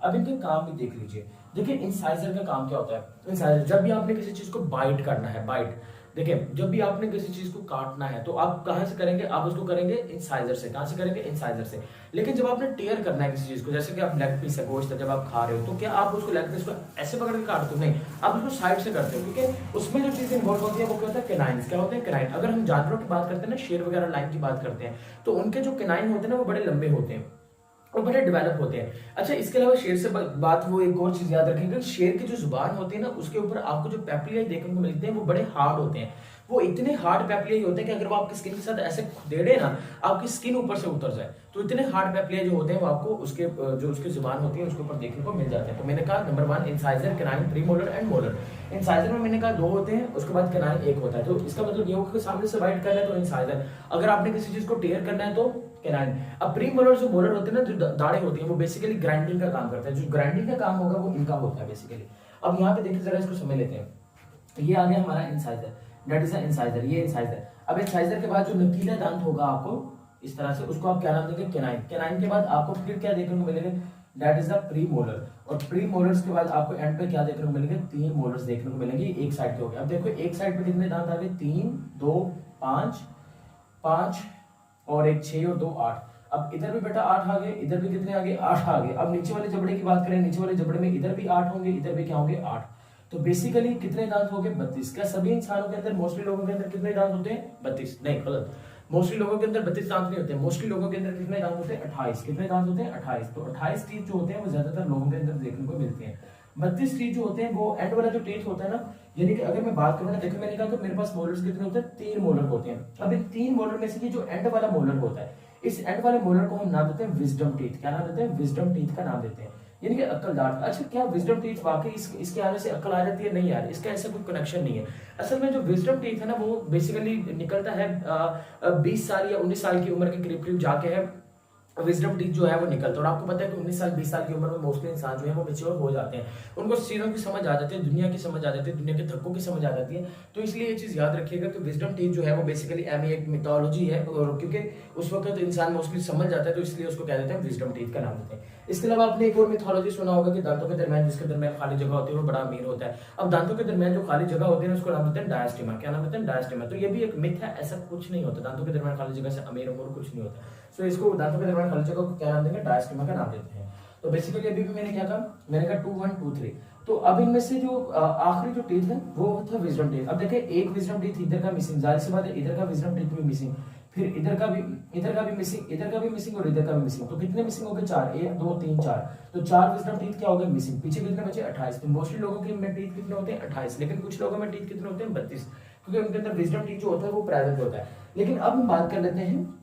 अब इनके काम भी देख लीजिए। देखिए इंसाइजर का काम क्या होता है? इंसाइजर जब भी आपने किसी चीज को बाइट करना है, बाइट, देखिए जब भी आपने किसी चीज को काटना है तो आप कहां से करेंगे? आप उसको करेंगे इंसाइजर से। कहां से करेंगे? इंसाइजर से। लेकिन जब आपने टेयर करना है किसी चीज को, जैसे कि आप लेग पीस है, गोश्त है, जब आप खा रहे हो तो क्या आप उसको लेग पीस को ऐसे पकड़ के काटते हो? नहीं, आप उसको साइड से करते हो, क्योंकि उसमें जो चीज इन्वॉल्व होती है वो क्या होता है? केनाइन्स। क्या होते हैं? केनाइन। अगर हम जानवरों की बात करते हैं ना, शेर वगैरह लाइन की बात करते हैं, तो उनके जो केनाइन होते हैं ना वो बड़े लंबे होते हैं और बड़े डेवलप होते हैं। अच्छा, इसके अलावा शेर से बात, वो एक और चीज याद रखेंगे, शेर की जो जुबान होती है ना उसके ऊपर आपको जो पेप्लियाई देखने को मिलते हैं वो बड़े हार्ड होते हैं। वो इतने हार्ड पेप्लियाई होते हैं कि अगर वो आपकी स्किन के साथ ऐसे खुदेड़े ना, आपकी स्किन ऊपर से उतर जाए। तो इतने हार्ड पेप्लियाई जो होते हैं वो आपको उसके जो उसकी जुबान होती है उसके ऊपर देखने को मिल जाते हैं। तो मैंने कहा number 1 incisor, canine, premolar and molar. Incisor में मैंने कहा 2 होते हैं, उसके बाद केनाइन 1 होता है। तो इसका मतलब ये होगा कि सामने से बाइट करना है तो इंसाइजर, अगर आपने किसी चीज को टेयर करना है तो केनाइन। अब प्रीमोलर जो मोलर होते हैं ना, जो दाढ़े होती है, वो बेसिकली ग्राइंडिंग का काम करते हैं। जो ग्राइंडिंग का काम होगा वो इनका होता है बेसिकली। अब यहाँ पे देखिए जरा, इसको समझ लेते हैं। तो ये आ गया हमारा इंसाइजर, दैट इज इंसाइजर, ये इंसाइजर। अब इंसाइजर के बाद जो नुकीला दांत होगा आपको इस तरह से, उसको आप क्या नाम देंगे? केनाइन। केनाइन के बाद आपको फिर क्या देखने को मिलेंगे? That is the premolar. और प्रीमोलर्स के बाद आपको एंड पे क्या देखने को मिलेंगे? 3 मोलर्स देखने को मिलेंगे, एक साइड के हो गए। अब देखो एक साइड पे कितने दांत आ गए? 3 2 5 5 और एक 6 और 2 8। अब इधर भी बेटा 8 आ गए, इधर भी कितने आ गए? 8 आ गए। अब नीचे वाले जबड़े की बात करें, नीचे वाले जबड़े में इधर भी 8 होंगे, इधर भी क्या होंगे? 8। तो बेसिकली कितने दांत हो गए? 32। क्या सभी इंसानों के अंदर, मोस्टली लोगों के अंदर कितने दांत होते हैं? 32 नहीं, गलत। मोस्टली लोगों के अंदर 32 दांत नहीं होते। मोस्टली लोगों के अंदर कितने दांत होते हैं? 28। कितने दांत होते हैं? 28। तो 28 टीथ जो होते हैं वो ज्यादातर लोगों के अंदर देखने को मिलते हैं। 32 टीथ जो होते हैं वो एंड वाला जो टीथ होता है ना, यानी कि अगर मैं बात करूं ना, देखो मैंने कहा तो मेरे पास मोलर्स कितने होते हैं? 3 मोलर होते हैं। अब इन 3 मोलर में से ये जो एंड वाला मोलर होता है, इस एंड वाले मोलर को हम नाम देते हैं विजडम टीथ। क्या नाम देते हैं? विजडम टीथ का नाम देते हैं, यानी कि अक्ल दांत। अच्छा, क्या विजडम टीथ वाकई इसके आने से अक्ल आ जाती है? नहीं यार, इसका ऐसा कोई कनेक्शन नहीं है। असल में जो विजडम टीथ है ना वो बेसिकली निकलता है 20 साल या 19 साल की उम्र के करीब करीब जाके है विजडम टीथ जो है वो निकलता है। और आपको पता है कि 19 साल 20 साल की उम्र में मोस्टली इंसान जो है वो मैच्योर हो जाते हैं, उनको चीजों की समझ आ जाती है, दुनिया की समझ आ जाती है, दुनिया के धक्कों की समझ आ जाती है। तो इसलिए ये चीज याद रखिएगा कि विजडम टीथ जो है वो बेसिकली एक मिथोलॉजी है, और क्योंकि उस वक्त इंसान मोस्टली समझ जाता है तो इसलिए उसको कह देते हैं विजडम टीथ का नाम देते हैं। इसके अलावा आपने एक और मिथोलॉजी सुना होगा कि दांतों के दरमियान, जिसके दरमियान खाली जगह होती है वो बड़ा अमीर होता है। अब दांतों के दरमियान जो खाली जगह होती है उसको नाम देते हैं डायस्टेमा। क्या नाम देते हैं? डायस्टेमा। तो ये भी एक मिथ है, ऐसा कुछ नहीं होता, दांतों के दरमियान खाली जगह से अमीर अमूर कुछ नहीं होता। सो इसको दांतों के दरमियान खाली जगह को क्या नाम देंगे? डायस्टेमा का नाम देते हैं। तो बेसिकली अभी भी मैंने क्या कहा? मैंने कहा 2 1 2 3। तो अब इनमें से जो आखिरी जो टीथ है वो था विजडम टीथ। अब देखिए एक विजडम टीथ इधर का मिसिंग, जाहिर सी बात है इधर का विजडम टीथ भी मिसिंग, फिर इधर का भी मिसिंग, इधर का भी मिसिंग और इधर का भी मिसिंग। तो कितने मिसिंग हो गए? 4, 1 2 3 4। तो 4 विजडम टीथ क्या हो गए? मिसिंग। पीछे कितने बचे? 28। तो मोस्टली लोगों के में टीथ कितने होते हैं? 28। लेकिन कुछ लोगों में टीथ कितने होते हैं? 32, क्योंकि उनके अंदर विजडम टीथ जो होता है वो प्रेजेंट होता है। लेकिन अब हम बात कर लेते हैं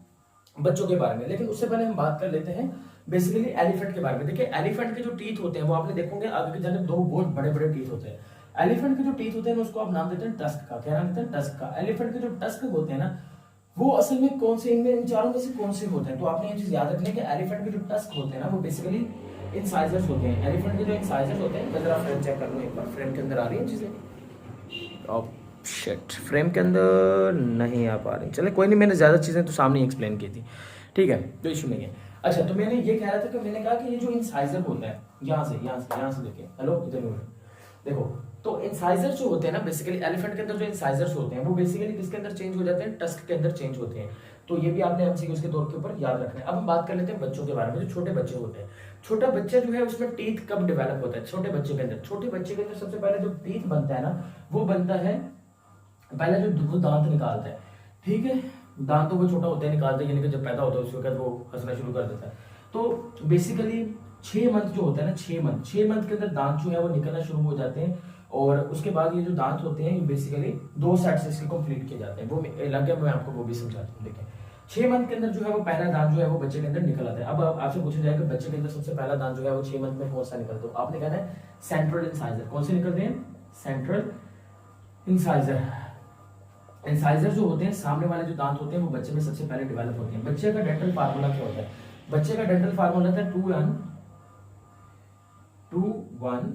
बच्चों के बारे में। लेकिन उससे पहले हम बात कर लेते हैं बेसिकली एलिफेंट के बारे में। देखिए एलिफेंट के जो टीथ होते हैं वो आपने देखोगे आगे की जाने दो बहुत बड़े बड़े टीथ होते हैं। एलिफेंट के जो टीथ होते हैं उसको आप नाम देते हैं टस्क का। क्या नाम देते हैं? टस्क का। एलिफेंट के जो टस्क होते हैं ना वो असल में कौन से इनमें इन चारों में से कौन से होते हैं? तो आपने ये चीज याद रखनी है कि एलिफेंट के जो टस्क होते हैं ना वो बेसिकली इंसाइजर्स होते हैं। एलिफेंट के जो इंसाइजर्स होते हैं, मैं जरा फ्रेम चेक कर लूं एक बार। फ्रेम के अंदर आ रही है चीजें? ऑफ शिट, फ्रेम के अंदर नहीं आ पा रही। चले कोई नहीं, मैंने ज्यादा चीजें तो सामने एक्सप्लेन की थी, ठीक है, तो इशू नहीं है। अच्छा, तो मैंने ये कह रहा था कि मैंने कहा कि ये जो इंसाइजर होता है, यहाँ से देखिए, हेलो इधर देखो, तो इंसाइजर जो होते हैं ना बेसिकली एलिफेंट के अंदर जो इंसाइजर्स होते हैं वो बेसिकली किसके अंदर चेंज हो जाते हैं? टस्क के अंदर चेंज होते हैं। तो ये भी आपने एमसीक्यूज के तौर के ऊपर याद रखना है। अब हम बात कर लेते हैं बच्चों के बारे में, जो छोटे बच्चे होते हैं। छोटा बच्चा जो है उसमें टीथ कब डेवलप होता है? छोटे बच्चे के अंदर, छोटे बच्चे के अंदर सबसे पहले जो टीथ बनता है ना वो बनता है, पहले जो वो दांत निकालता है, ठीक है, दांत तो वो छोटा होता है निकालता है, यानी कि जब पैदा होता है उस वक्त वो हंसना शुरू कर देता है। तो बेसिकली 6 मंथ जो होता है ना, 6 मंथ के अंदर दांत जो है वो निकलना शुरू हो जाते हैं। और उसके बाद ये जो दांत होते हैं ये बेसिकली 2 सेट से इसके कंप्लीट किए जाते हैं। वो लग गया, मैं आपको वो भी समझाता हूँ। देखिए 6 मंथ के अंदर जो है वो पहला दांत जो है वो बच्चे के अंदर निकल आता है। अब आपसे पूछा जाएगा बच्चे के अंदर सबसे पहला दांत जो है वो 6 मंथ में कौन सा निकलता है? तो आपने कहना है सेंट्रल इंसाइजर। कौन से निकलते हैं? Central incisor. इंसाइजर जो होते हैं, सामने वाले जो दांत होते हैं वो बच्चे में सबसे पहले डेवलप होते हैं। बच्चे का डेंटल फार्मूला क्या होता है? बच्चे का डेंटल फार्मूला होता है 2-1,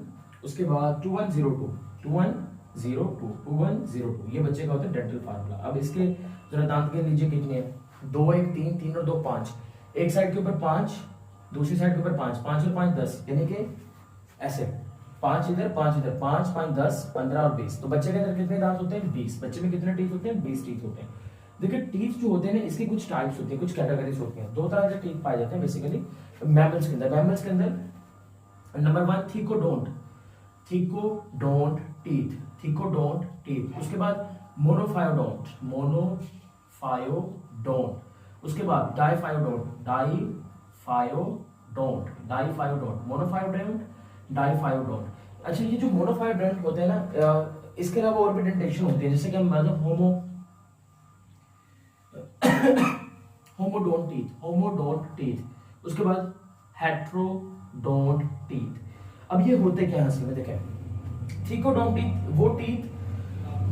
उसके बाद 2102, ये बच्चे का होता है डेंटल फार्मूला। अब इसके जरा दांत के नीचे कितने हैं? 2 1 3 3 और 2 5, एक साइड के ऊपर 5, दूसरी साइड के ऊपर 5, 5 और 5 10, यानी कि ऐसे 5 इधर 5 इधर, 5 5 10 15 और 20। तो बच्चे के अंदर कितने दांत होते हैं? 20। बच्चे में कितने टीथ होते हैं? 20 टीथ होते हैं। देखिए टीथ जो होते हैं ना इसकी कुछ टाइप्स होती है, कुछ कैटेगरीज होती हैं। 2 तरह के टीथ पाए जाते हैं बेसिकली मैमल्स के अंदर। मैमल्स के अंदर नंबर 1 थीकोडोंट टीथ, उसके बाद मोनोफायोडोंट, उसके बाद डाइफायोडोंट। अच्छा, ये जो मोनोफायोडोंट होते हैं ना, इसके अलावा और भी डेंटेशन होती है, जैसे कि हम मतलब होमोडोंट टीथ, उसके बाद हेट्रोडोंट टीथ। अब ये होते क्या है असल में? देखें, थीकोडोंट टीथ वो टीथ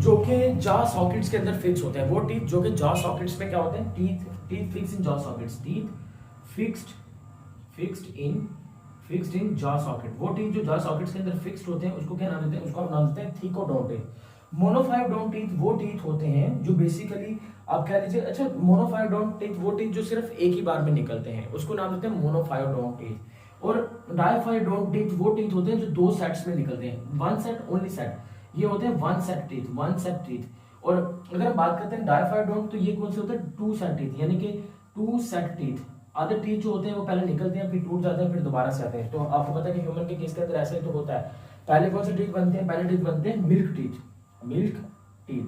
जो कि जॉ सॉकेट्स के अंदर फिक्स होते हैं। वो टीथ जो कि जॉ सॉकेट्स में क्या होते हैं? Teeth fix in jaw sockets, teeth fixed in jaw socket. वो टीथ जो जॉ सॉकेट्स के अंदर फिक्स्ड होते हैं उसको क्या नाम देते हैं? उसको हम नाम देते हैं थीकोडोंट टीथ। मोनोफायोडोंट टीथ वो टीथ होते हैं जो बेसिकली आप कह लीजिए, अच्छा, मोनोफायोडोंट टीथ वो टीथ जो सिर्फ एक ही बार में निकलते हैं, उसको नाम देते हैं मोनोफायोडोंट टीथ। और डाइफायोडोंट टीथ वो टीथ होते हैं जो 2 सेट्स में निकलते हैं, 1 सेट ओनली सेट, ये होते हैं 1 सेट टीथ। और अगर हम बात करते हैं डाइफायोडोंट, तो ये कौन से होते हैं? 2 सेट टीथ, यानी कि 2 सेट टीथ। अदर टीथ जो होते हैं वो पहले निकलते हैं, फिर टूट जाते हैं, फिर दोबारा से आते हैं। तो आपको पता है कि ह्यूमन के केस के अंदर ऐसा ही तो होता है। पहले कौन से टीथ बनते हैं? पहले टीथ बनते हैं मिल्क टीथ,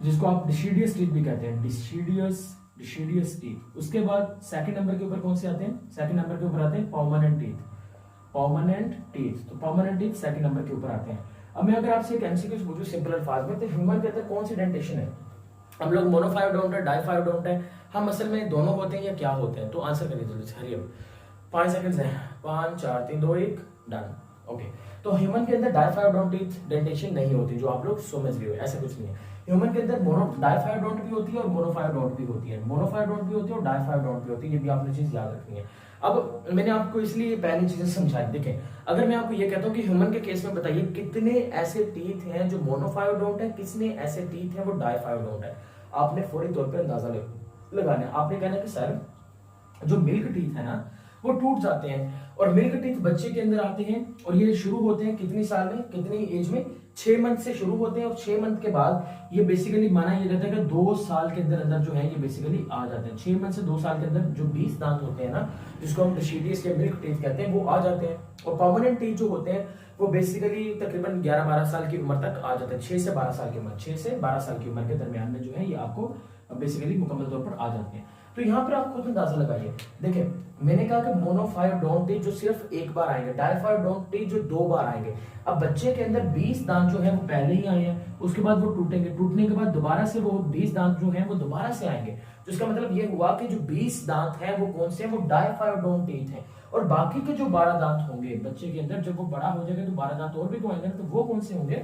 जिसको आप डिसीडियस टीथ भी कहते हैं, डिसीडियस टीथ। उसके बाद सेकंड नंबर के ऊपर कौन से आते हैं? सेकंड नंबर के ऊपर आते हैं परमानेंट टीथ। तो परमानेंट टीथ सेकंड नंबर के ऊपर आते हैं। अब मैं अगर आपसे एक एमसीक्यू पूछूं सिंपल अल्फाज में, तो ह्यूमन के अंदर कौन सी डेंटेशन है? हम लोग मोनोफायोडोंट है, डाइफायोडोंट है, हम असल में दोनों होते हैं या क्या होते हैं? तो आंसर करिए जल्दी से, हरी अब 5 सेकंड्स हैं, 5 4 3 2 1 डन। ओके, तो ह्यूमन के अंदर डाइफायोडोंट टीथ डेंटेशन नहीं होती, जो आप लोग समझ रहे हो, ऐसा कुछ नहीं है। ह्यूमन के अंदर डाइफायोडोंट भी होती है और मोनोफायोडोंट भी होती है, और डाइफायोडोंट भी होती है। ये भी आपने चीज याद रखनी है। अब मैंने आपको इसलिए पहली चीजें समझाई। देखें, अगर मैं आपको ये कहता हूँ कि ह्यूमन के केस में बताइए कितने ऐसे टीथ हैं जो मोनोफायोडोंट है, कितने ऐसे टीथ हैं वो डाइफायोडोंट है, आपने फौरी तौर पे अंदाजा लगाना है। आपने कहना है कि सर जो मिल्क टीथ है ना वो टूट जाते हैं, और मिल्क टीथ बच्चे के अंदर आते हैं, और ये शुरू होते हैं कितनी साल में, कितनी एज में? 6 मंथ से शुरू होते हैं, और 6 मंथ के बाद ये बेसिकली माना ये जाता है कि 2 साल के अंदर अंदर जो है ये बेसिकली आ जाते हैं। 6 मंथ से 2 साल के अंदर जो 20 दांत होते हैं ना, जिसको हम डिसीडियस या मिल्क टीथ कहते हैं, वो आ जाते हैं। और परमानेंट टीथ जो होते हैं वो बेसिकली तकरीबन 11-12 साल की उम्र तक आ जाते हैं, 6 से 12 साल की उम्र, 6 से 12 साल की उम्र के दरमियान में जो है ये आपको बेसिकली मुकम्मल तौर पर आ जाते हैं। तो यहाँ पर आप खुद अंदाजा लगाइए। देखिए, मैंने कहा कि मोनोफायोडोंट टीथ जो सिर्फ एक बार आएंगे, डाइफायोडोंट टीथ जो 2 बार आएंगे। अब बच्चे के अंदर 20 दांत दांत जो है वो पहले ही आए हैं, उसके बाद वो टूटेंगे, टूटने के बाद दोबारा से वो 20 दांत जो हैं वो दोबारा से आएंगे। तो इसका मतलब ये हुआ कि जो 20 दांत हैं वो कौन से हैं, वो डायफायोडोंट टीथ हैं। और बाकी के जो 12 दांत होंगे बच्चे के अंदर, जब वो बड़ा हो जाएगा तो 12 दांत और भी तो आएंगे, तो वो कौन से होंगे,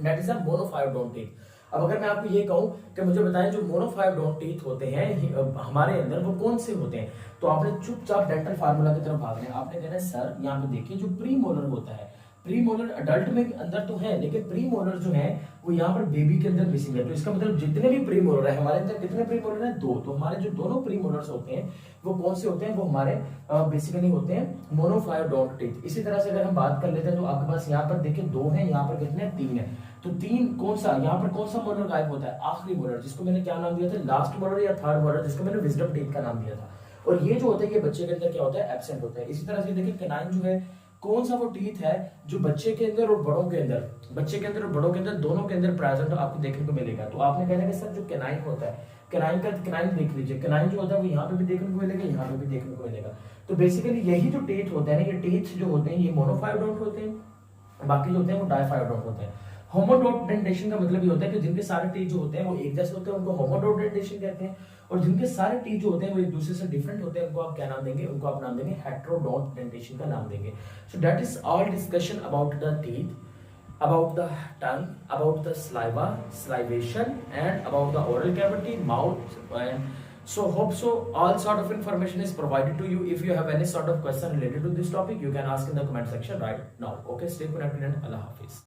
दैट इज अ मोनोफायोडोंट टीथ। अब अगर मैं आपको ये कहूं कि मुझे बताएं जो मोनोफायोडोंट टीथ होते हैं हमारे अंदर वो कौन से होते हैं, तो आपने चुपचाप डेंटल फार्मूला की तरफ भागना है। आपने कहना है सर यहाँ पे देखिए जो प्री मोलर होता है, प्री मोलर अडल्ट में अंदर तो है लेकिन प्री मोलर जो है वो यहाँ पर बेबी के अंदर मिसिंग है। तो इसका मतलब जितने भी प्री मोलर है हमारे अंदर, कितने प्री मोलर है, 2। तो हमारे जो दोनों प्री मोलर्स होते हैं वो कौन से होते हैं, वो हमारे बेसिकली होते हैं मोनोफायोडोंट टीथ। इसी तरह से अगर हम बात कर लेते हैं तो आपके पास यहाँ पर देखिए 2 है, यहाँ पर कितने 3 है। तो 3 कौन सा, यहाँ पर कौन सा मोलर गायब होता है, आखिरी मोलर, जिसको मैंने क्या नाम दिया था, लास्ट मोलर या थर्ड मोलर, जिसको मैंने विजडम टीथ का नाम दिया था। और ये जो होता है ये बच्चे के अंदर क्या होता है, एब्सेंट होता है। इसी तरह से देखिए कैनाइन जो है कौन सा वो टीथ है जो बच्चे के अंदर और बड़ों के अंदर, बच्चे के अंदर और बड़ों के अंदर दोनों के अंदर प्रेजेंट आपको देखने को मिलेगा। तो आपने कहना है कि सर जो कैनाइन होता है, कैनाइन का कैनाइन देख लीजिए, कैनाइन जो होता है वो यहाँ पे भी देखने को मिलेगा, यहाँ पे भी देखने को मिलेगा। तो बेसिकली यही जो टीथ होते हैं ना, ये टीथ जो होते हैं ये मोनोफायोडोंट होते हैं, बाकी जो होते हैं वो डायफायोडोंट होते हैं। होमोडोंट डेंटेशन का मतलब ये होता है कि जिनके सारे टीथ जो होते हैं वो एक जैसे होते हैं उनको होमोडोंट डेंटेशन कहते हैं, और जिनके सारे टीथ जो होते हैं वो एक दूसरे से डिफरेंट होते हैं उनको आप क्या नाम देंगे, उनको आप नाम देंगे हेटेरोडोंट डेंटेशन का नाम देंगे। So that is all discussion about the teeth, about the tongue, about the saliva, salivation, and about the oral cavity, mouth, and so hope so all sort of information is provided to you. If you have any sort of question related to this topic, you can ask in the comment section right now. Okay, stay connected and Allah Hafiz.